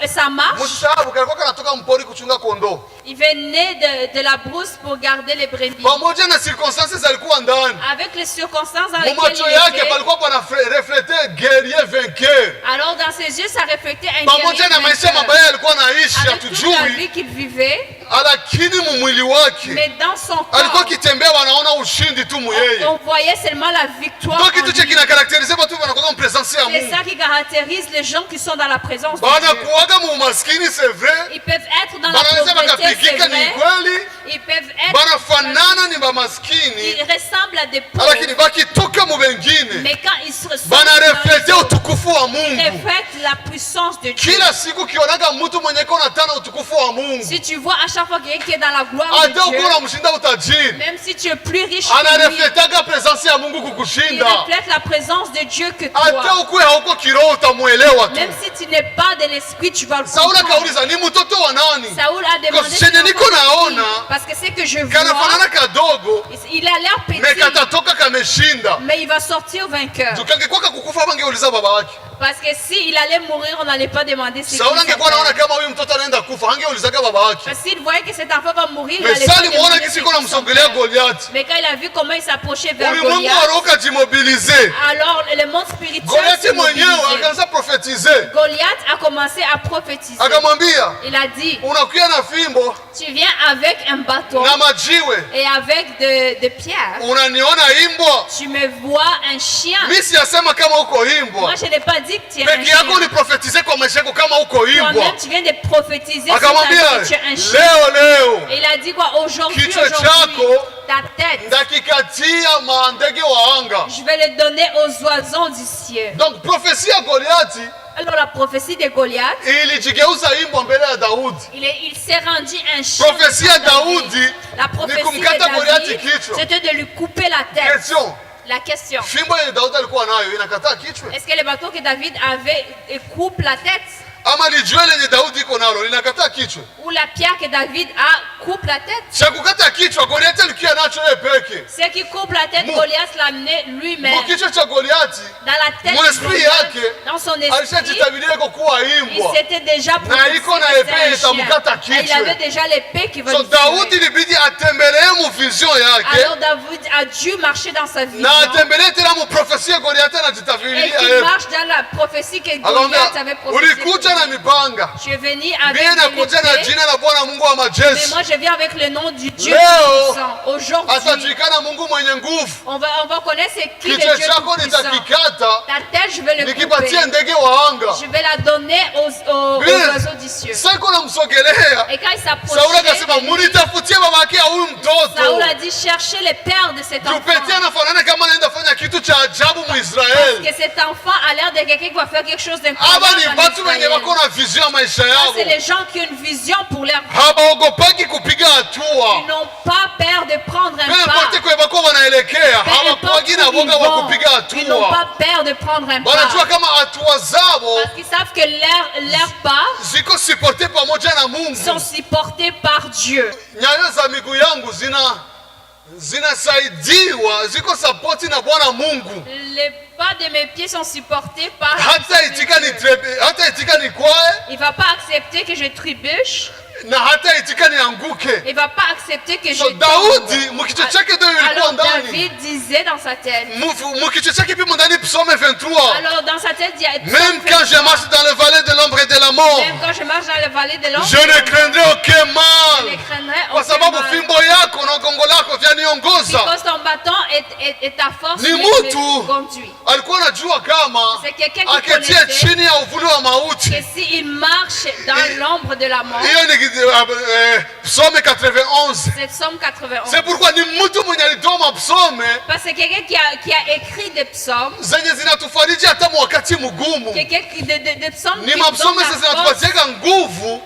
ça marche. mshabu kalikuwa kanatoka mpori kuchunga kondoo. Il venait de la brousse pour garder les brebis. Pamoja na circonstances alikuwa ndani. Avec les circonstances dans lesquelles Macho il yake était. palikuwa pana reflete guerrier vainqueur. Alors dans ses yeux, ça reflétait un Pamoja na maisha guerrier mabaya alikuwa anaishi avec toute la hatujui, vie qu'il vivait, lakini mumwili wake mais dans son alikuwa corps, akitembea, wanaona ushindi tu muyeye. on voyait seulement la victoire. Ndio en kitu lui. che kinakarakterize watu wanakuwa presence ya C'est Mungu. ça qui caractérise les gens qui sont dans la présence de Dieu. Banakuwaga mu umaskini, c'est vrai. Ils peuvent être dans la Banaweza pauvreté, c'est bakapigika, ni vrai. kweli. Ils peuvent être. Banafanana ni Ils bamaskini, ressemblent à des pauvres. lakini bakitoka mu bengine Mais quand ils se ressemblent, banareflete utukufu wa ils Mungu. reflètent la puissance de Dieu. Kila siku kionaga mtu mwenye kona tana utukufu wa Mungu, Si tu vois à chaque fois quelqu'un qui est dans la gloire de hata uko Dieu, unamshinda utajiri, même si tu es plus riche que lui, anarefletaga presence ya Mungu il kukushinda. reflète la présence de Dieu que Hata toi. ukuwe hauko kiroho utamuelewa tu. Même si tu n'es pas de l'esprit, tu vas le Sauli comprendre. akauliza, ni mtoto wa nani? Saoul a demandé Because chenye niko naona parce que c'est que je vois, kanafanana kadogo, il a l'air me petit, katatoka kameshinda. mais il va sortir vainqueur. Tukangekuwa kakukufa bangeuliza baba wake. Parce que s'il allait mourir, on n'allait pas demander si Sauli angekuwa anaona kama huyu mtoto anaenda kufa, angeulizaga baba wake. Parce qu'il voyait que cet enfant va mourir, il Mais n'allait pas Sauli muona demander kisi c'est iko qui son namsogelea père. Goliath. Mais quand il a vu comment il s'approchait vers Ulimwengu wa Goliath, roho kajimobilize. alors le monde spirituel Goliath s'est mwenyewe mobilisé. akaanza profetize. Goliath a commencé à prophétiser. Akamwambia, Il a dit, unakuya na fimbo tu viens avec un bâton na majiwe, et avec de pierres. unaniona imbwa? Tu me vois un chien. Mimi siyasema kama uko imbwa. Moi, je n'ai pas dit que tu es un Peke yako chien. uliprofetize kwa maisha yako kama uko imbwa. Toi-même, tu viens de prophétiser sur ta Akamwambia, vie que tu es un chien. leo Et il a dit quoi? Aujourd'hui, Kichwa aujourd'hui, chako ta tête, ndakikatia mandege wa anga. je vais le donner aux oiseaux du ciel. Donc prophesia ya Goliathi Alors la prophétie de Goliath, ilijigeuza imbwa mbele ya Daudi. il s'est rendu un chien. Prophétie à devant Daoudi, David. La ni prophétie kumkata de Goliathi David, kichwa. c'était de lui couper la tête. Question, La question, fimbo yenye Daudi alikuwa nayo inakataa kichwa est-ce que le bateau que David avait coupe la tête? ama lijiwe lenye Daudi iko nalo linakataa kichwa? Ou la pierre que David a coupe la tête? Cha kukata kichwa Goliathi alikuwa nacho yeye peke. Ce qui coupe la tête, Mu- Goliath l'amenait lui-même. Kwa kichwa cha Goliathi Dans la tête Mon de esprit Goliath, yake, dans son esprit, alishajitabiria iko kuwa il imbwa. s'était déjà Na iko na epee itamkata Et il kichwa. avait déjà l'épée qui va So le Daudi tuer. ilibidi atembelee mu vision yake Alors David a dû marcher dans sa vision. na atembelee tena mu profesia Goliathi Et anajitabiria qu'il yeye. marche dans la prophétie que Akamwambia, Goliath avait prophétisée. ulikuja na mipanga, Je suis venu avec mimi de nakuja na l'épée, jina la Bwana Mungu wa mais majeshi. moi je viens avec le nom du Dieu Leo, Tout-Puissant. Aujourd'hui, Atajulikana Mungu mwenye nguvu. on va connaître c'est qui le Kichwa Dieu chako Tout-Puissant. nitakikata, Ta tête, je vais le couper. nikipatie ndege wa anga. Je vais la donner aux Biblia, oiseaux du ciel. sasa iko namsogelea. Et quand il Sauli akasema, s'approchait, munitafutie baba yake ya huyu Saoul mtoto. a dit chercher le père de cet enfant. Tupetie anafanana kama anaenda fanya kitu cha ajabu mu Parce Israeli. que cet enfant a l'air de quelqu'un qui va faire quelque chose Aba d'incroyable. ni en watu wenye Israël. wako na vision ya maisha Ça, yao. c'est les gens qui ont une vision pour leur vie. Habaogopaki kupiga Ils hatua. n'ont pas peur de prendre un Importe pas. kwe bako wanaelekea, Peu importe hawakuwagi où na ils boga wa vont, kupiga ils n'ont hatua. pas peur de prendre un Wanajua pas. kama hatua zao Parce qu'ils savent que leurs pas ziko supporte pamoja na Mungu. sont supportés par Dieu. Nyayo za miguu yangu zinasaidiwa, ziko sapoti na Bwana Mungu. Les pas de mes pieds sont supportés par Hata itika ni kwae Il va pas accepter que je trébuche. na hata itika ni anguke. Il va pas accepter que je So tombe. Daudi mukichwa chake ndio ilikuwa Alors ndani. David disait dans sa tête. Mukichwa chake pimo ndani Psaume 23. Alors dans sa tête, il y a Même quand je marche dans le vallée de l'ombre et de la mort, Même quand je marche dans la vallée de l'ombre, je ne craindrai aucun je ne mal. craindrai Kwa aucun sababu mal. fimbo yako na gongo lako vyaniongoza. Because ton bâton et ta force Ni me mutu conduit. alikuwa anajua kama C'est quelqu'un qui aketia connaissait chini ya uvuli wa mauti. que s'il marche dans l'ombre de la mort, Hiyo ni Psaume 91. c'est Psaume 91. C'est pourquoi ni mtu mwenye alitoma psaume Parce que quelqu'un qui a écrit des psaumes, zenye zinatufariji hata wakati mgumu. quelqu'un des psaumes Ni qui mapsaume donnent la sasa force, zinatupatiaga nguvu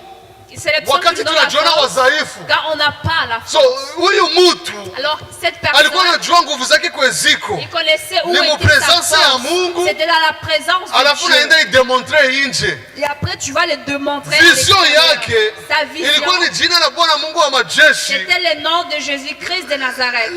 C'est les personnes qui wakati nous donnent la tunajiona force wadhaifu. quand on n'a pas la So force. huyu mtu Alors cette alikuwa personne, anajua nguvu zake kweziko, il connaissait où Ni était mupresence sa ya force. Mungu. C'était dans la présence de alafu Dieu. naenda idemontre nje. Et après tu vas le démontrer. à Vision l'extérieur. yake Sa vision, ilikuwa ni jina la Bwana Mungu wa majeshi, c'était le nom de Jésus-Christ de Nazareth.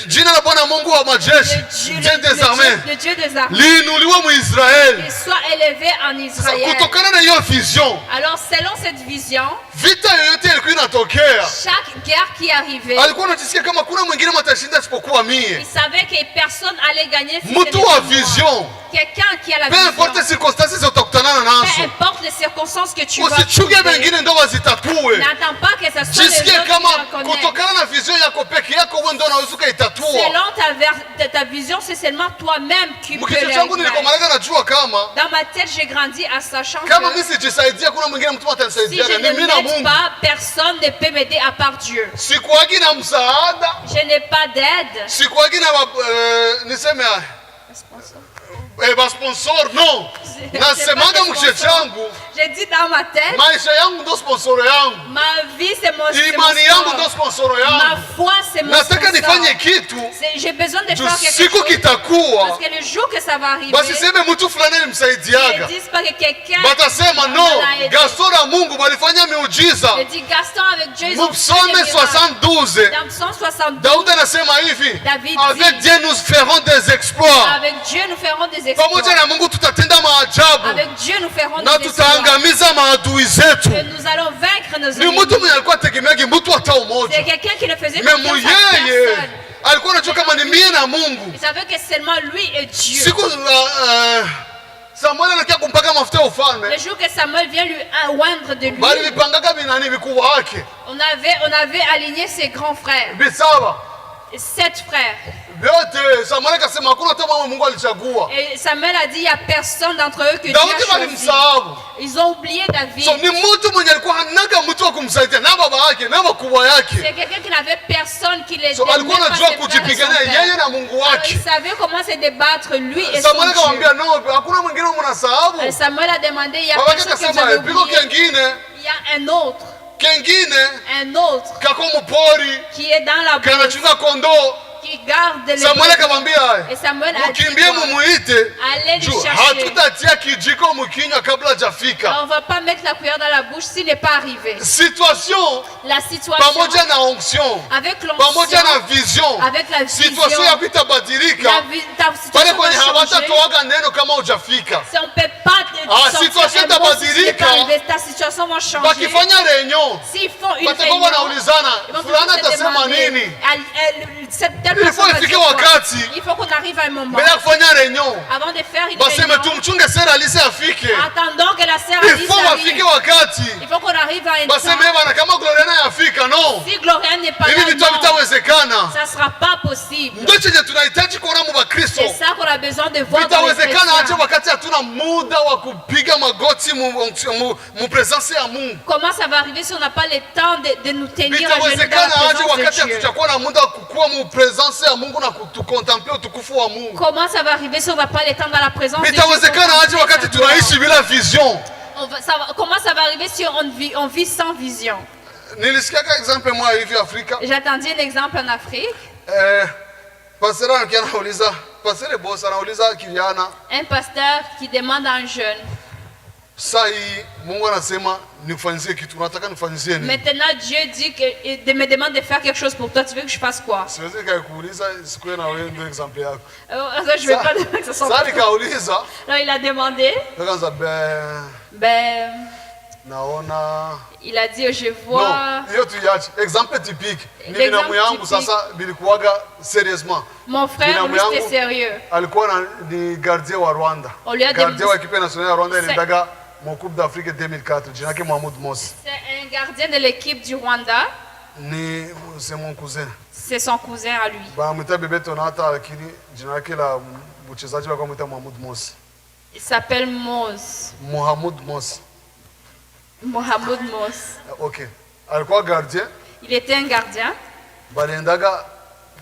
jina la Bwana Mungu wa majeshi, Dieu des armées, Le Dieu des armées. liinuliwe Muisraeli. Qu'il soit élevé en Israël. Kutokana na hiyo vision, Alors selon cette vision, vita yoyote ilikuwa inatokea, chaque guerre qui arrivait, alikuwa anajisikia kama kuna mwingine matashinda isipokuwa il mie. savait que personne allait gagner si ce Mtu n'était wa pas moi. vision, Quelqu'un qui a la peu importe vision. circonstances utakutana Peu nazo, importe les circonstances que tu vas usichuge trouver, wengine ndo wazitatue. n'attends pas que ce soit les Jisikie autres qui kama reconnaissent. kutokana na vision yako peke yako wewe ndo unaweza ukaitatua. Selon ta vision, c'est seulement toi-même qui peux Mkichwa le changu réaliser. nilikomalaga najua kama Dans ma tête, j'ai grandi en sachant kama que mimi sijisaidia kuna mwingine mtu si atanisaidia. je Ni ne mimi na m'aide Mungu. pas, personne ne peut m'aider à part Dieu. Sikuagi na msaada, Je n'ai pas d'aide. sikuagi na niseme basponsor no. Nasemanga mkichwa changu J'ai dit dans ma tête, maisha yangu ndo sponsoro yangu, ma vie c'est mon imani yangu ndo sponsor. sponsoro Ma yangu. foi c'est mon Nataka nifanye sponsor. kitu J'ai besoin de juu faire quelque siku chose. kitakuwa, Parce que le jour que ça va arriver, basi seme mtu fulani ne alimsaidiaga, disent pas que quelqu'un batasema no, l'a aidé. Gaston na Mungu walifanya miujiza. Je dis Gaston avec Dieu, ils ont fait Psaume des miracles. 72, Dans Psaume 72, Daudi anasema hivi, David avec dit, Dieu nous ferons des exploits. avec Dieu nous ferons des exploits. Pamoja na Mungu tutatenda maajabu Avec Dieu nous ferons na des exploits. tutaangamiza maadui zetu. Que nous allons vaincre nos Ni ennemis. mtu mwenye alikuwa tegemeagi mtu hata C'est umoja, quelqu'un qui ne faisait mais confiance à muyeye personne. alikuwa anajua kama ni mie na Mungu. Il savait que seulement lui et Dieu. Siku Samuel anakia kumpaka mafuta ya ufalme, Le jour que Samuel vient lui oindre de lui, bali vipangaga binani vikubwa wake on avait aligné ses grands frères, bisaba 7 frères. vyote. Samuel akasema hakuna hata mama Mungu alichagua. Et Samuel a dit, il n'y a personne d'entre eux que Dieu Daudi a choisi. walimsahau. Ils ont oublié David. So ni mtu mwenye alikuwa hanaga mtu wa kumsaidia na baba yake na wakubwa C'est yake. quelqu'un qui n'avait personne qui l'aidait. So alikuwa même pas anajua ses frères et son kujipigania père. yeye na Mungu Alors, wake. il savait comment se débattre lui et son Samuel Dieu. akamwambia no, hakuna mwingine mnasahabu. Samuel a demandé, il y a Baba yake personne que vous akasema avez piko oublié. kengine Il y a un autre kako mpori qui est dans la bouche, kanachunga kondoo. qui garde les Samuel brebis. akamwambia Et Samuel a dit, mkimbie mumuite allez le juu chercher. hatutatia kijiko mkinywa kabla hajafika. Alors, on ne va pas mettre la cuillère dans la bouche s'il n'est pas arrivé. Situation La situation pamoja na onction avec pamoja l'onction, na vision, avec la situation vision, yako itabadilika ta pale situation kwenye va changer. hawatatoaga neno kama hujafika. Si on ne peut pas sortir situation un mot si tu n'es pas itabadilika. arrivé, ta situation va changer. Wakifanya réunion S'ils font une watakuwa réunion, wanaulizana ils vont fulani toujours se atasema demander, nini cette telle Il personne faut va ifike dire quoi? wakati Il faut qu'on arrive à un moment. mbele ya kufanya réunion Avant de faire une baseme réunion, tumchunge sera alise afike. attendons que la sœur Il Alice faut wafike arrive. wakati Il faut qu'on arrive à un baseme temps. bana kama Gloriana yafika no, Si Gloria n'est pas hivi là, vitu non, vitawezekana. ça ne sera pas possible. Ndio chenye tunahitaji kuona mu Bakristo. C'est ça qu'on a besoin de voir dans les Vitawezekana aje chrétiens. wakati hatuna muda wa kupiga magoti mu presence ya Mungu. Comment ça va arriver si on n'a pas le temps de nous tenir à genoux dans la Vitawezekana aje présence wakati de Dieu? hatutakuwa na muda wa kukua mu presence ya Mungu na kutukontempler utukufu wa Mungu. Comment ça va arriver si on n'a pas le temps dans la présence de Dieu? Vitawezekana aje wakati tunaishi bila vision. Comment ça va arriver si on vit sans vision? Nilisikiaka example moja hivi Afrika. J'attendais un exemple en Afrique. Pastor anakia anauliza, pastor boss anauliza kijana, Un pasteur qui demande à un jeune, sasa hii Mungu anasema nikufanyizie kitu, unataka nifanyizie nini? maintenant Dieu dit que me demande de faire quelque chose pour toi, tu veux que je fasse quoi? Siwezi nikakuuliza sikuwe na wewe ndio example yako. Je vais pas dire que ce soit Sasa pas. nikauliza, Alors il a demandé, nikaanza ben, naona il a dit, je vois. no, hiyo tuiache. Example typique. Ni L'exemple binamu yangu typique. sasa bilikuwaga seriousement. Mon frère, Binamu lui, c'était yangu sérieux. alikuwa ni gardien wa Rwanda. On lui a Gardien demandé- wa equipe nationale ya Rwanda C'est- iliendaga mu Coupe d'Afrique 2004. Jina yake Mohamed Mosi. C'est un gardien de l'équipe du Rwanda. C'est mon cousin. C'est son cousin à lui. Bamwita Bebe Tonata lakini jina lake la mchezaji wake wamwita Mohamed Mosi. Il s'appelle Mose. Mohamed Mosi. Mohamed Mose. Okay. Alikuwa gardien. Il était un gardien. Baliendaga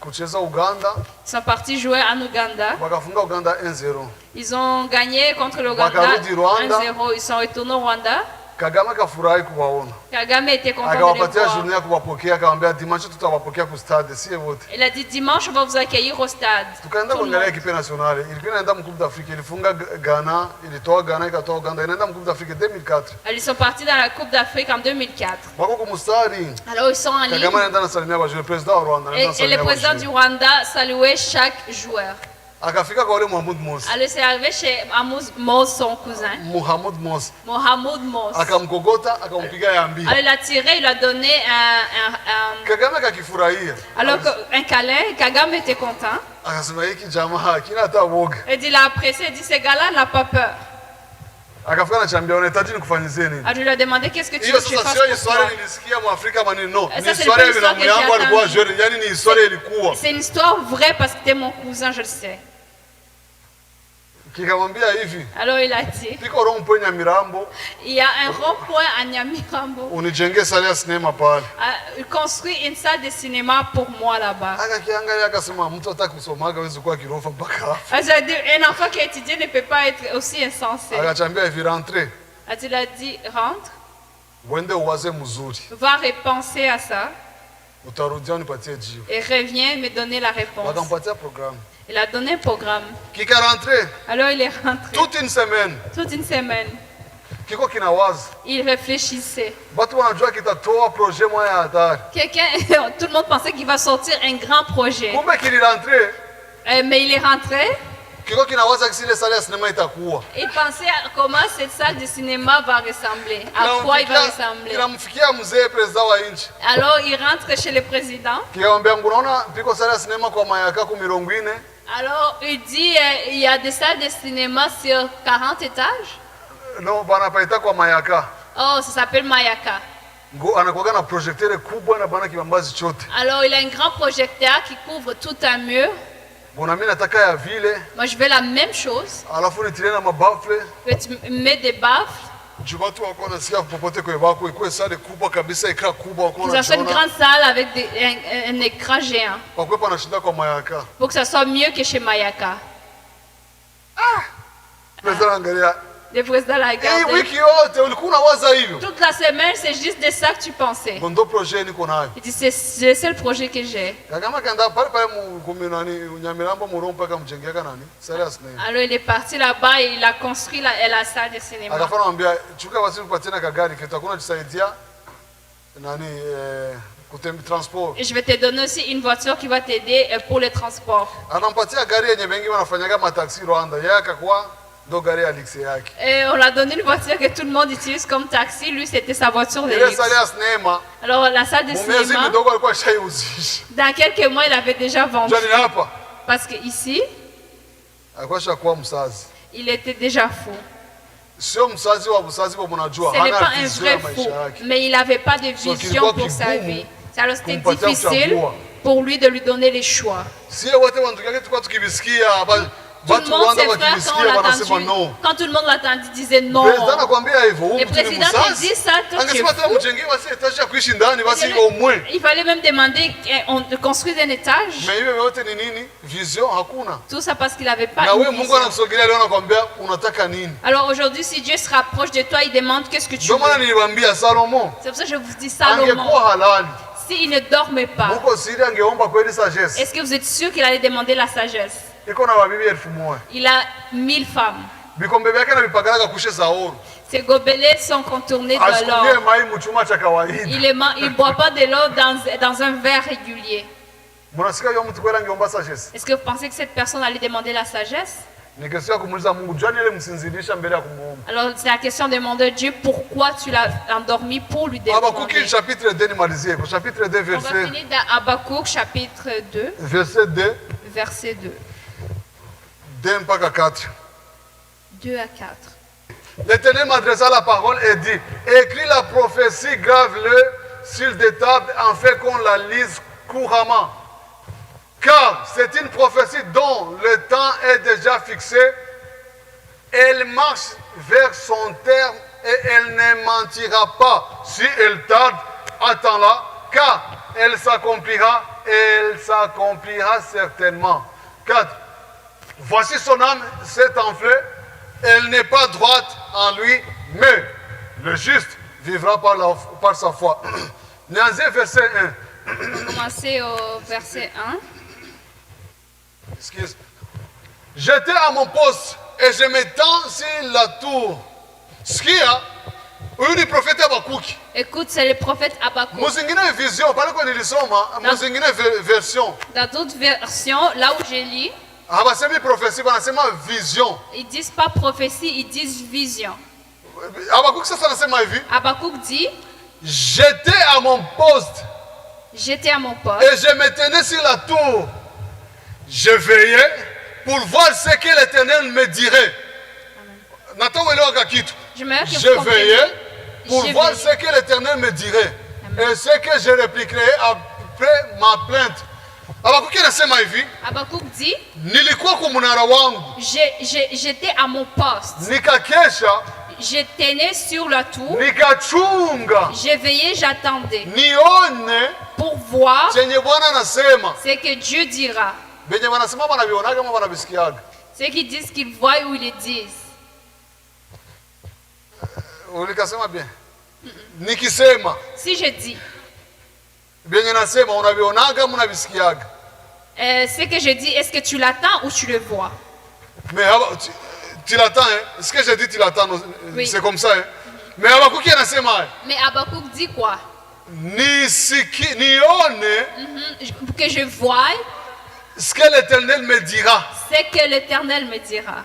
kucheza Uganda. Ils sont partis jouer en Ouganda. Wakafunga Uganda 1-0. Ils ont gagné contre l'Ouganda Wakarudi Rwanda. 1-0. Ils sont retournés au Rwanda. Kagame akafurahi kuwaona. Kagame était content de les Akawapatia voir. journée ya kuwapokea, akamwambia dimanche tutawapokea ku stade sie wote. Il a dit dimanche on va vous accueillir au stade. Tukaenda Tout le kuangalia monde. ekipe nationale. Ilikuwa inaenda mkubu d'Afrique, ilifunga Ghana, ilitoa Ghana ikatoa Uganda, inaenda mkubu d'Afrique 2004. Ils sont partis dans la Coupe d'Afrique en 2004. Wako kumustari. Alors ils sont en ligne. Kagame anaenda nasalimia wajue, president wa Rwanda anaenda Et le nasalimia président wajue. du Rwanda saluait chaque joueur. Akafika kwa ule Mohamed Mosi. Alors c'est arrivé chez Amos Mos, son cousin, Mohamed Mosi. Mohamed Mos. Akamkogota, akampiga ya mbi. Alors il a tiré, il lui a donné Kagame akakifurahia. un câlin. Kagame était content. Akasema hiki jamaa hakina hata woga. Il a apprécié, il dit ce gars-là n'a pas peur. Akafika anachambia unahitaji nikufanyie nini? Alors il lui a demandé qu'est-ce que tu Hiyo veux que je sasa fasse sio pour historia toi. nilisikia Mwafrika manini no. Ça, Ni c'est historia pas ya l'histoire binamu que yangu j'ai alikuwa entendue. jeune, yani ni historia ilikuwa. C'est une histoire vraie parce que c'était mon cousin, je le sais. Kikamwambia hivi, Alors il a dit, piko roho mpo Nyamirambo, il y a un rond-point à Nyamirambo. unijengee sala ya sinema pale. Il construit une salle de cinéma pour moi là-bas. Akakiangalia akasema mtu hata kusomaga hawezi kuwa kirofa mpaka hapo. J'ai dit, un enfant qui a étudié ne peut pas être aussi insensé. Akachambia hivi rentre, Il a dit, rentre, uende uwaze mzuri. va repenser à ça Utarudia unipatie jibu. et reviens me donner la réponse. Wakampatia programu. Il a donné un programme. Kika rentre Alors il est rentré toute une semaine. toute une semaine. Kiko kinawaza. Il réfléchissait. Watu wanajua kitatoa projet moya ya hatari. Tout le monde pensait qu'il va sortir un grand projet. Kumbe kilirentre, Mais il est rentré. kiko kinawaza kisi ile sala ya sinema itakuwa. Il pensait à comment cette salle de cinéma va ressembler. À quoi il va ressembler. Kinamfikia mzee president wa nchi. Alors il rentre chez le président. Kikamwambia unaona piko sala ya sinema kwa mayaka ku mirongo ine. Alors il dit, il y a des salles de cinéma sur 40 étages. No bana paita kwa mayaka. Oh, ça s'appelle Mayaka. Ngo anakuwa na projecteur kubwa na bana kibambazi chote. Alors il a un grand projecteur qui couvre tout un mur. Bona mimi nataka ya vile, Moi je veux la même chose. alafu nitilie na mabafle. Tu mets des baffles. Juu watu wako nasikia popote kwa bako ikuwe sale kubwa kabisa ikra kubwa wako Que ça soit une na grande salle avec un écran géant. wakwe panashinda kwa mayaka. Pour que ça soit mieux que chez Mayaka. President angalia. Le président l'a Hii regardé. wiki yote ulikuwa unawaza hivyo. Toute la semaine, c'est juste de ça que tu pensais. Bondo projet niko nayo. Il dit, c'est le seul projet que j'ai. Kagama kaenda pale pale nani Nyamirambo Murompa kamjengea nani? Sala ya sinema. Alors il est parti là-bas et il a construit la salle de cinéma. Akafana anambia chuka basi upatie na kagari kitakuna jisaidia nani kutembe transport. Et je vais te donner aussi une voiture qui va t'aider pour le transport. Anampatia gari yenye wengi wanafanyaga mataxi Rwanda. Yeye akakuwa ndo gari ya Alexi yake. Et on l'a donné une voiture que tout le monde utilise comme taxi. Lui, c'était sa voiture de Ile luxe. sala ya sinema Alors la salle de mumezi cinéma, midogo alikuwa shaiuzisha. dans quelques mois, il avait déjà vendu. Jani hapa Parce qu'ici, alikuwa shakuwa msazi. il était déjà fou. Sio msazi wa busazi wa mnajua. Ce n'est pas Hana un vision vrai ya fou, maisha yake. mais il n'avait pas de vision kilikuwa pour sa kigumu vie. Alors c'était kumpatia difficile kuchagua. pour lui de lui donner les choix. Sie wote wandugu yake tulikuwa tukivisikia Tout le watu monde, Rwanda ses frères, quand on wakivisikia l'a wanasema entendu, no. quand tout le monde l'a entendu, disait non. President anakuambia hivyo, huyu Le mtu ni président te msazi. dit ça, toi tu es Angesema tena fou. mjengee basi etage ya kuishi ndani basi au moins. Il fallait même demander de construire un étage. Mais hivyo yote ni nini? Vision hakuna. Tout ça parce qu'il n'avait pas Na une wewe Mungu vision. anakusogelea leo anakuambia unataka nini? Alors aujourd'hui, si Dieu se rapproche de toi, il demande qu'est-ce que tu Ndio maana veux. niliwaambia Salomon, C'est pour ça que je vous dis Salomon, angekuwa halali. s'il ne dormait pas, Mungu siri angeomba kweli sagesse. est-ce que vous êtes sûr qu'il allait demander la sagesse? Iko na wabibi 1000. Il a 1000 femmes. Vikombe vyake na vipagalaga kushe za oro. Ses gobelets sont contournés de Asikunywe l'or. mai mchuma cha kawaida. Il ne boit pas de l'eau dans un verre régulier. Mnasikia yule mtu kweli angeomba sagesse. Est-ce que vous pensez que cette personne allait demander la sagesse? Ni kesho ya kumuuliza Mungu, jani ile msinzilisha mbele ya kumuomba. Alors c'est la question de demander à Dieu pourquoi tu l'as endormi pour lui Habakuki demander. chapitre 2 nimalizie. Kwa chapitre 2 On va verset finir dans Habakkuk chapitre 2, verset 2 verset 2. 2 mpaka 4. 2 à 4. L'Éternel m'adressa la parole et dit, écris la prophétie, grave-le sur des tables afin qu'on la lise couramment. Car c'est une prophétie dont le temps est déjà fixé. Elle marche vers son terme et elle ne mentira pas. Si elle tarde, attends-la, car elle s'accomplira certainement. 4. Voici son âme s'est enflée, elle n'est pas droite en lui, mais le juste vivra par sa foi. Nianzie verset 1. On va commencer au verset 1. Excuse. J'étais à mon poste et je m'étends sur la tour. Sikia, huyu ni profeti Habakuki. Écoute, c'est le prophète Habakkuk. Muzingine vision, pale kwa nilisoma, muzingine version. Dans d'autres versions, là où j'ai lu, Habasemi prophétie, banasema vision. ils disent pas prophétie, ils disent vision. Habakuki sasa anasema hivi, Habakkuk dit, j'étais à mon poste j'étais à mon poste et je me tenais sur la tour. Je veillais pour voir ce que l'Éternel me dirait. je me que Je vous veillais compreniez. pour Je voir veillais. ce que l'Éternel me dirait. Amen. Et ce que je répliquerai après ma plainte. Habakuki anasema hivi, Habakkuk dit, nilikuwa kwa mnara wangu, j'étais à mon poste. nikakesha, Je tenais sur la tour, nikachunga, je veillais, j'attendais nione pour voir chenye Bwana anasema. ce que Dieu dira. Benye wanasema wanavionaga ama wanavisikiaga. Ceux qui disent qu'ils voient ou ils le disent. Ulikasema bien. Nikisema Si je dis, benye nasema unavionaga ama unavisikiaga. ce que je dis, est-ce que tu l'attends ou tu le vois? Mais tu l'attends, hein? Ce que je dis, tu l'attends, Oui. c'est comme ça. Hein? Mais Habakuki anasema Mais Habakkuk dit quoi? nione Que je voie ce que l'Éternel me dira. ce que l'Éternel me dira.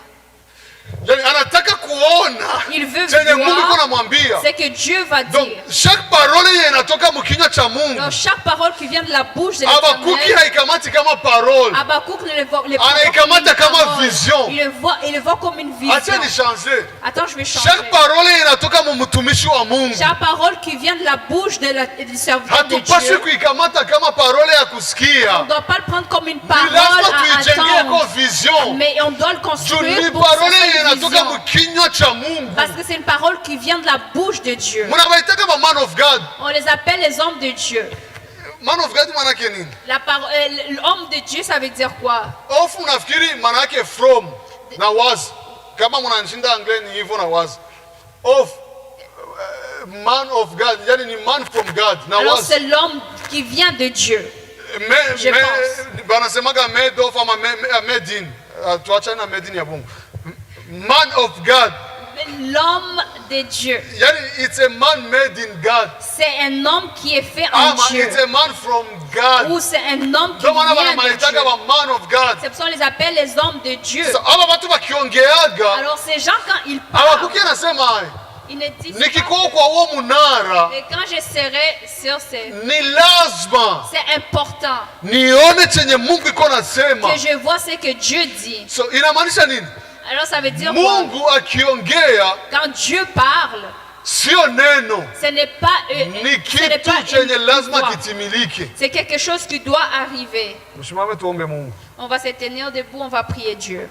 Yani anataka kuona Il veut chenye Mungu iko voir namwambia. ce que Dieu va Donc dire. chaque parole yenye inatoka mkinywa cha Mungu, Donc chaque parole qui vient de la bouche de Habakuki l'Éternel, haikamati kama parole. Habakkuk ne le voit, Anaikamata kama vision. Il le voit comme une Acha vision. ni changer. Attends, je vais changer. Chaque parole yenye inatoka mtumishi wa Mungu, Chaque parole qui vient de la bouche du serviteur de hatupaswi Dieu, kuikamata kama parole ya on ne kusikia. doit pas le prendre comme une Ni parole lazima à tuijengee kwa attendre, vision. mais on doit le Juu construire ni pour que ce parole yenye soit une inatoka vision. mkinywa cha Mungu. Parce que c'est une parole qui vient de la bouche de Dieu. Munabaitaka ba man of God. On les appelle les hommes de Dieu. Man of God manake nini? L'homme de Dieu, ça veut dire quoi? Ofu nafikiri manake from na was. Kama mnanishinda anglais ni hivyo na was. Of man of God, yani ni man from God na Alors was. c'est l'homme qui vient de Dieu. Je pense. Banasemaga made of ama made in. Tuachane na made in ya Mungu. Man of God. L'homme de Dieu. Yani it's a man made in God. C'est un homme qui est fait en Dieu. It's a man from God. Ou c'est un homme qui Ndio maana vient de wanamaitaga Dieu. ba man of God. C'est pour ça qu'on les appelle les hommes de Dieu. Sasa aba watu wakiongeaga, Alors ces gens, quand ils parlent, Habakuki anasema ils ne disent nikikuwa pas. kwa huo munara Et quand je serai sur ces... ni lazima C'est important nione chenye Mungu iko nasema. que je vois ce que Dieu dit. So inamaanisha nini? Alors ça veut dire quoi? Mungu akiongea Quand Dieu parle, sio neno, ce n'est pas, ni ce n'est kitu pas chenye une lazima voix. kitimilike. C'est quelque chose qui doit arriver. Msimame tuombe Mungu. On va se tenir debout, on va prier Dieu.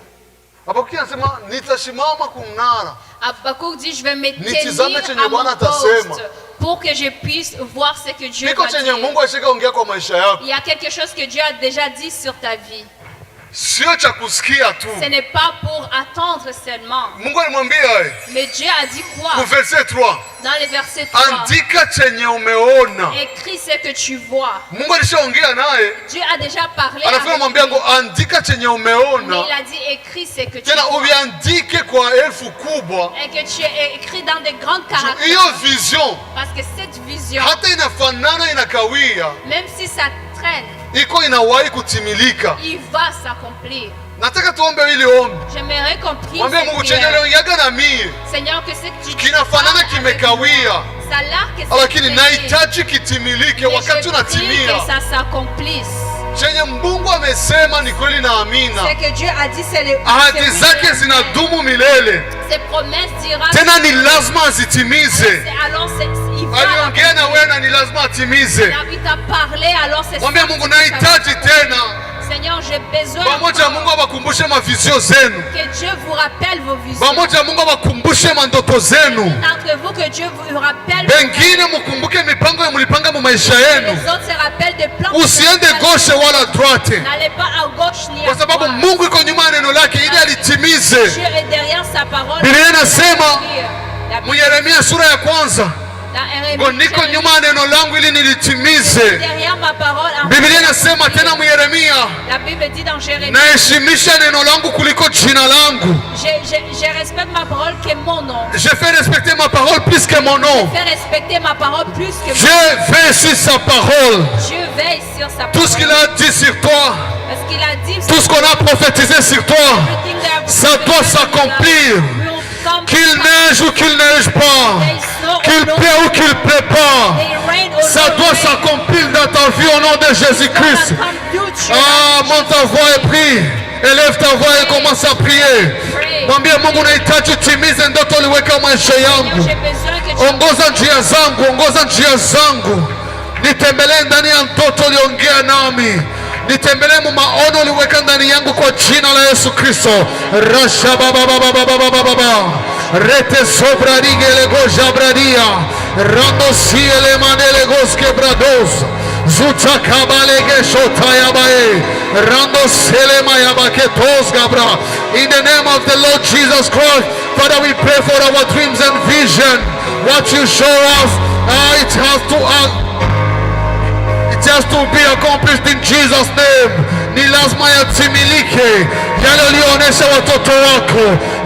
Habakuki anasema nitasimama kumnara. Habakkuk dit, je vais me Nitizame tenir chenye à mon Bwana atasema. poste pour que je puisse voir ce que Dieu Niko va chenye dire. Mungu ashikaongea kwa maisha yako. Il y a quelque chose que Dieu a déjà dit sur ta vie. Sio cha kusikia tu. Ce n'est pas pour attendre seulement. Mungu alimwambia Mais Dieu a dit quoi? ku verset 3. Dans le verset 3, Andika chenye umeona. écris ce que tu vois. Mungu alishaongea naye, Dieu a déjà parlé anafika avec mwambia lui. ngo andika chenye Mais umeona, il a dit écris ce que tu tena vois. uviandike kwa elfu kubwa. Et que tu aies écrit dans des grands Hiyo caractères. vision Parce que cette vision, hata inafanana inakawia, même si ça traîne, iko inawahi kutimilika. il va s'accomplir. Nataka tuombe ili ombi. J'aimerais qu'on prie Mwambie cette Mungu chenye prière. uliongeaga na mie Seigneur, que ce que tu kinafanana parles avec kimekawia, nous, ça a l'air que c'est lakini fini. nahitaji kitimilike Mais wakati je prie unatimia. que ça s'accomplisse. Chenye Mungu amesema ni kweli na amina. Ce que Dieu a dit, c'est le Ahadi c'est oui zake et amen. zinadumu milele, Ses promesses dira. tena ni lazima azitimize. Alors il va. Aliongea na wewe na ni lazima atimize. Alors, il t'a parlé, alors c'est Mwambie ça Mungu que ça va nahitaji s'accomplir. tena. Seigneur, j'ai besoin Pamoja Mungu awakumbushe mavizio zenu. que Dieu vous rappelle vos visions. Pamoja Mungu awakumbushe mandoto zenu. D'entre vous, que Dieu vous rappelle. Wengine mkumbuke mipango mlipanga mu maisha Les yenu. autres se rappellent des plans. Usiende gauche wala droite, N'allez pas à gauche ni à kwa sababu droite. Mungu iko nyuma ya neno lake ili alitimize. Dieu est derrière sa parole. Biblia inasema La Yeremia sura ya kwanza, niko nyuma ya neno langu ili nilitimize. Biblia inasema tena Yeremia, naheshimisha neno langu kuliko jina langu. Je respecte ma parole que mon nom. Je fais respecter ma parole plus que mon nom. Je fais respecter ma parole plus que mon nom. Je veille sur sa parole. Je veille sur sa parole. Tout ce qu'il a dit sur toi, parce qu'il a dit, tout ce qu'on a prophétisé sur toi, ça doit s'accomplir. Qu'il neige ou qu'il neige pas, qu'il plaît ou qu'il plaît pas, ça doit s'accomplir dans ta vie au nom de Jésus-Christ. Ah, monte ta voix et prie. Élève ta voix et commence à prier. Mwambie Mungu nahitaji utimize ndoto uliweka maisha yangu. Ongoza njia zangu, ongoza njia zangu. Nitembelee ndani ya ndoto uliongea nami. Nitembelee mu maono uliweka ndani yangu kwa jina la Yesu Kristo. Rasha baba baba baba baba baba. Rete sobradige lego jabradia. Rando siele manele goske brados. Zuta kabalege shotaya bae. Rando selema yabaketos gabra. In the name of the Lord Jesus Christ, Father, we pray for our dreams and vision. What you show us, it has to be accomplished in Jesus' name. Ni lazima yatimilike yale ulioonyesha watoto wako,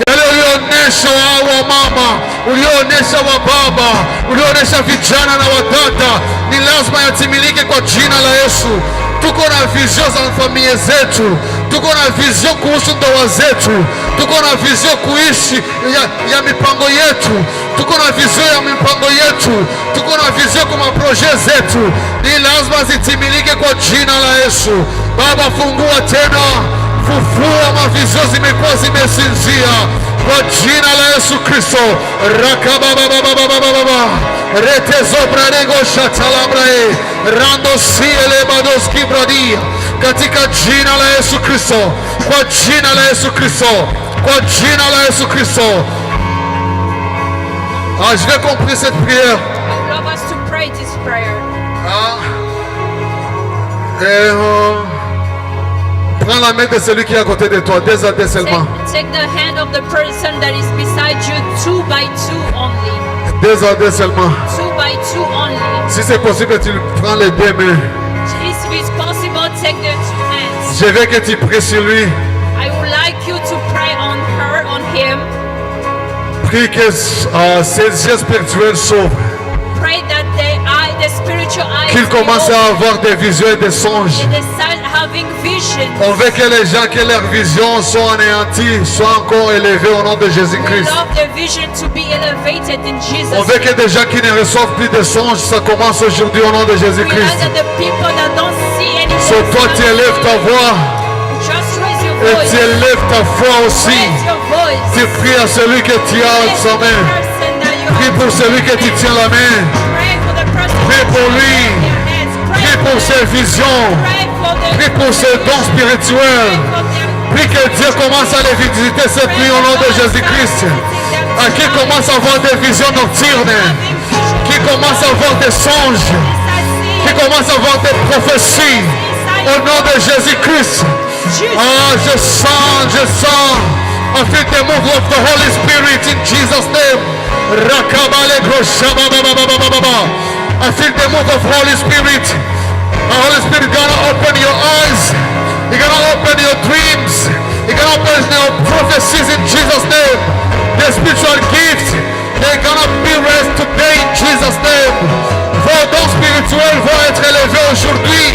yale ulioonyesha wa mama, ulioonyesha wa baba, ulioonyesha vijana na wadada, ni lazima yatimilike kwa jina la Yesu. Tuko na vision za familia zetu, tuko na vision kuhusu ndoa zetu, tuko na vision kuishi ya mipango yetu, tuko na vision ya mipango yetu, tuko na vision kwa maproje zetu, ni lazima zitimilike kwa jina la Yesu. Baba, fungua tena, fufua mavizio zimekuwa zimesinzia kwa jina la Yesu Kristo. Rakababababababa retezo bradego shatalabrae rando siele badoski bradia, katika jina la Yesu Kristo, kwa jina la Yesu Kristo, kwa jina la Yesu Kristo. Je vais compris cette prière. I love us to pray this prayer. Prends la main de celui qui est à côté de toi, deux à deux seulement. Take the hand of the person that is beside you, 2 by 2 only. Deux à deux seulement. 2 by 2 only. Si c'est possible, tu prends les deux mains. If it's possible, take the 2 hands. Je veux que tu pries sur lui. I would like you to pray on her, on him. Prie que ses yeux spirituels s'ouvrent. Pray that the spiritual eyes Qu'il commence à avoir des visions et des songes. they start having visions. On veut que les gens, que leurs visions soient anéanties, soient encore élevées au nom de We Jésus-Christ. love the vision to be elevated in Jesus. On veut que des gens qui ne reçoivent plus de songes, ça commence aujourd'hui au nom de We like Jésus-Christ. that the people that don't see any So toi, tu élèves ta voix just raise your et voice. tu élèves ta foi aussi. Raise your voice. Tu pries à celui que tu as Raise sa the main. person that you Prie have. pour celui que tu tiens la main. Pray for the person Prie that pour you lui. have in your hands. Prie pour ses visions. Pray for the Prie pour ses dons spirituels. Prie que Dieu commence à les visiter cette nuit au nom de Jésus-Christ. À qui commence à avoir des visions nocturnes. Qui commence à avoir des songes. Qui commence à avoir des prophéties. Au nom de Jésus-Christ. Ah, je sens. I feel the move of the Holy Spirit in Jesus' name. Rakabale groshababababababa. I feel the move of Holy Spirit. The Holy Spirit gonna open your eyes. He's gonna open your dreams. He's gonna open your prophecies in Jesus' name. The spiritual gifts, they're gonna be raised today in Jesus' name. Vos dons spirituels vont être élevés aujourd'hui.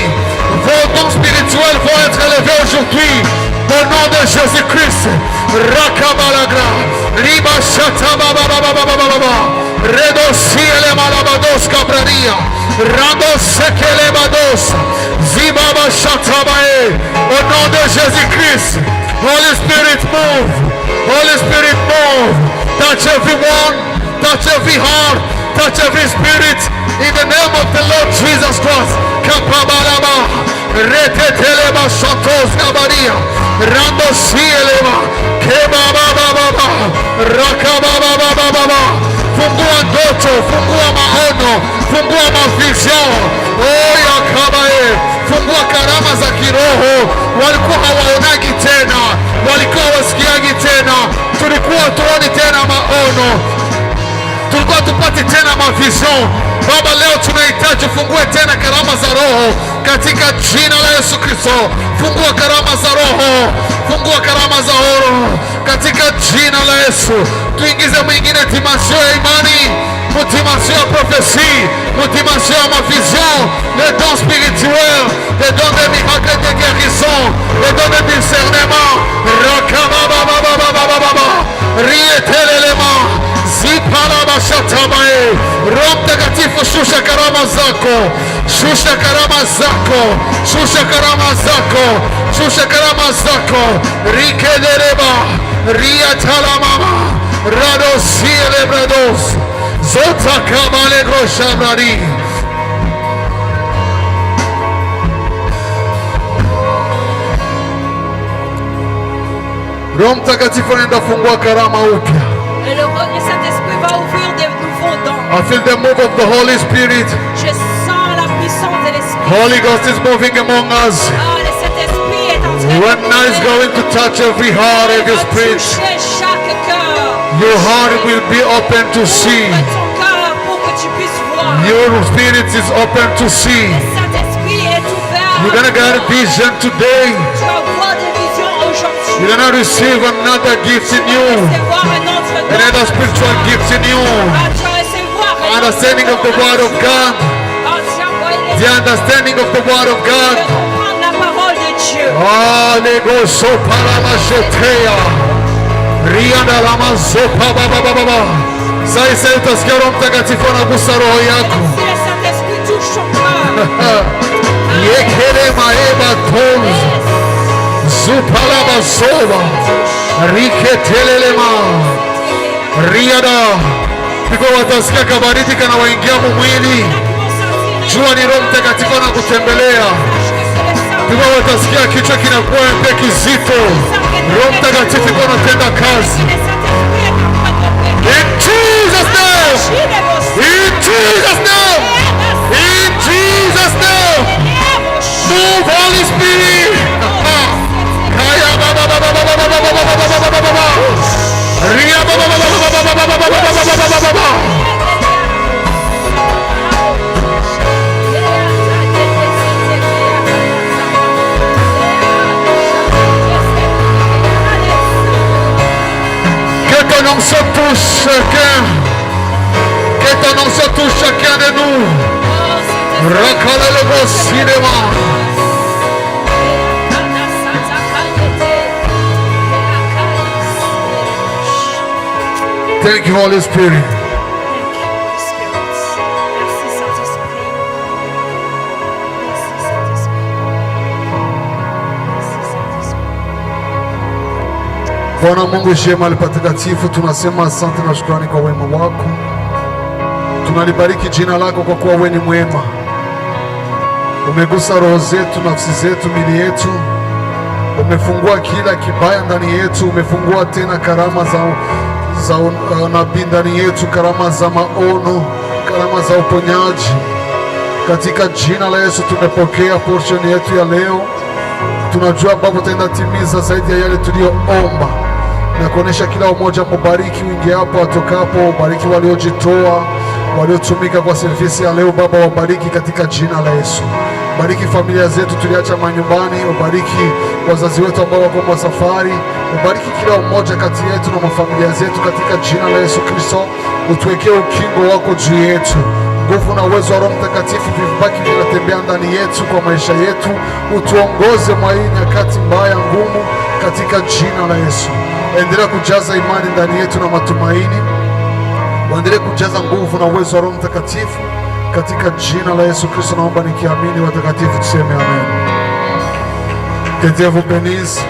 Vos dons spirituels vont être élevés aujourd'hui. Au nom de Jésus-Christ. Rakabalagra. Riba shatabababababababa. Redo siele malabados cabradia. Rando sekelebados. Zibaba shatabae. Au nom de Jésus-Christ. Holy Spirit move. Holy Spirit move. Touch everyone. Touch every heart. Touch every spirit. In the name of the Lord Jesus Christ. Kapabalaba. Reteteleba santos gabaria. Rando sieleba. Kebababababa. Rakabababababa. Fungua ndoto, fungua maono, fungua mavision. Oh, yakabae. Fungua karama za kiroho. Walikuwa hawaonagi tena, walikuwa wasikiagi tena, tulikuwa tuoni tena maono. hawapati tena mavision. Baba, leo tunahitaji ufungue tena karama za Roho katika jina la Yesu Kristo. Fungua karama za Roho, fungua karama za Roho katika jina la Yesu. Tuingize mwingine dimension ya imani, dimension ya prophecy, dimension ya mavision, les dons spirituels, les dons de miracles de guérison, les dons de discernement. Rakabababababababa, rietelelema, zipalabashatabae. Roho Mtakatifu, shusha karama zako, shusha karama zako, shusha karama zako, shusha karama zako. Rikeleleba, riatalamama, radosielebrados, zotakabalegroshabrari. Roho Mtakatifu anaenda fungua karama upya. Et le Saint-Esprit va ouvrir des nouveaux dons. I feel the move of the Holy Spirit. Je sens la puissance de l'Esprit. Holy Ghost is moving among us. Ah, le Saint-Esprit est en train Right now is going to touch every heart, every spirit. toucher chaque cœur. Your heart will be open to see. Ouvre ton cœur pour que tu puisses voir. Your spirit is open to see. Le Saint-Esprit est ouvert. You're gonna get a vision today. Tu vas voir des visions aujourd'hui. You're gonna receive another gift in you, Recevoir un autre don. another spiritual gift in you. Ah, tu vas recevoir un Understanding of the word of God. Ah, tu vas voir les- The understanding of the word of de God. comprendre la parole de Dieu. Ah, lego sopa la mashetea. Rianda la masopa baba baba baba. Sasa utasikia Roho Mtakatifu anagusa roho yako. Si le Saint-Esprit touche ton cœur. Yekele maeba toz. Zupala basoba. Riketelelema. Riada. Piko watasikia kabaridi kana waingia mwili. Jua ni Roho Mtakatifu anakutembelea. Piko watasikia kichwa kinakuwa mpe kizito. Roho Mtakatifu anatenda kazi. In Jesus' name. In Jesus' name. In Jesus' name. Move, Holy Spirit. Kaya baba baba baba baba baba baba baba baba. Ria baba baba baba baba baba baba baba baba. Que ton nom se touche chacun. Que ton nom se touche chacun de nous. Rakala le beau cinéma. Thank you, Holy Spirit. Bwana Mungu shema patakatifu, tunasema asante na shukrani kwa wema wako. Tunalibariki jina lako kwa kuwa wewe ni mwema. Umegusa roho zetu, nafsi zetu, mili yetu. Umefungua kila kibaya ndani yetu. Umefungua tena karama za nabii ndani yetu, karama za maono, karama za uponyaji. Katika jina la Yesu tumepokea portion yetu ya leo. Tunajua Baba utaenda timiza zaidi ya yale tuliyoomba, na kuonesha kila mmoja. Mubariki uingiapo atokapo, ubariki waliojitoa, waliotumika kwa servisi ya leo. Baba, wabariki katika jina la Yesu. Bariki familia zetu tuliacha manyumbani, ubariki wazazi wetu ambao wako kwa safari, ubariki kila mmoja kati yetu na mafamilia zetu katika jina la Yesu Kristo. Utuwekee ukingo wako juu yetu, nguvu na uwezo wa Roho Mtakatifu vibaki vinatembea ndani yetu kwa maisha yetu. Utuongoze mwa hii nyakati mbaya ngumu katika jina la Yesu. Endelea kujaza imani ndani yetu na matumaini, waendelee kujaza nguvu na uwezo wa Roho Mtakatifu katika jina la Yesu Kristo. Naomba nikiamini, watakatifu tuseme amen. Que Dieu vous bénisse.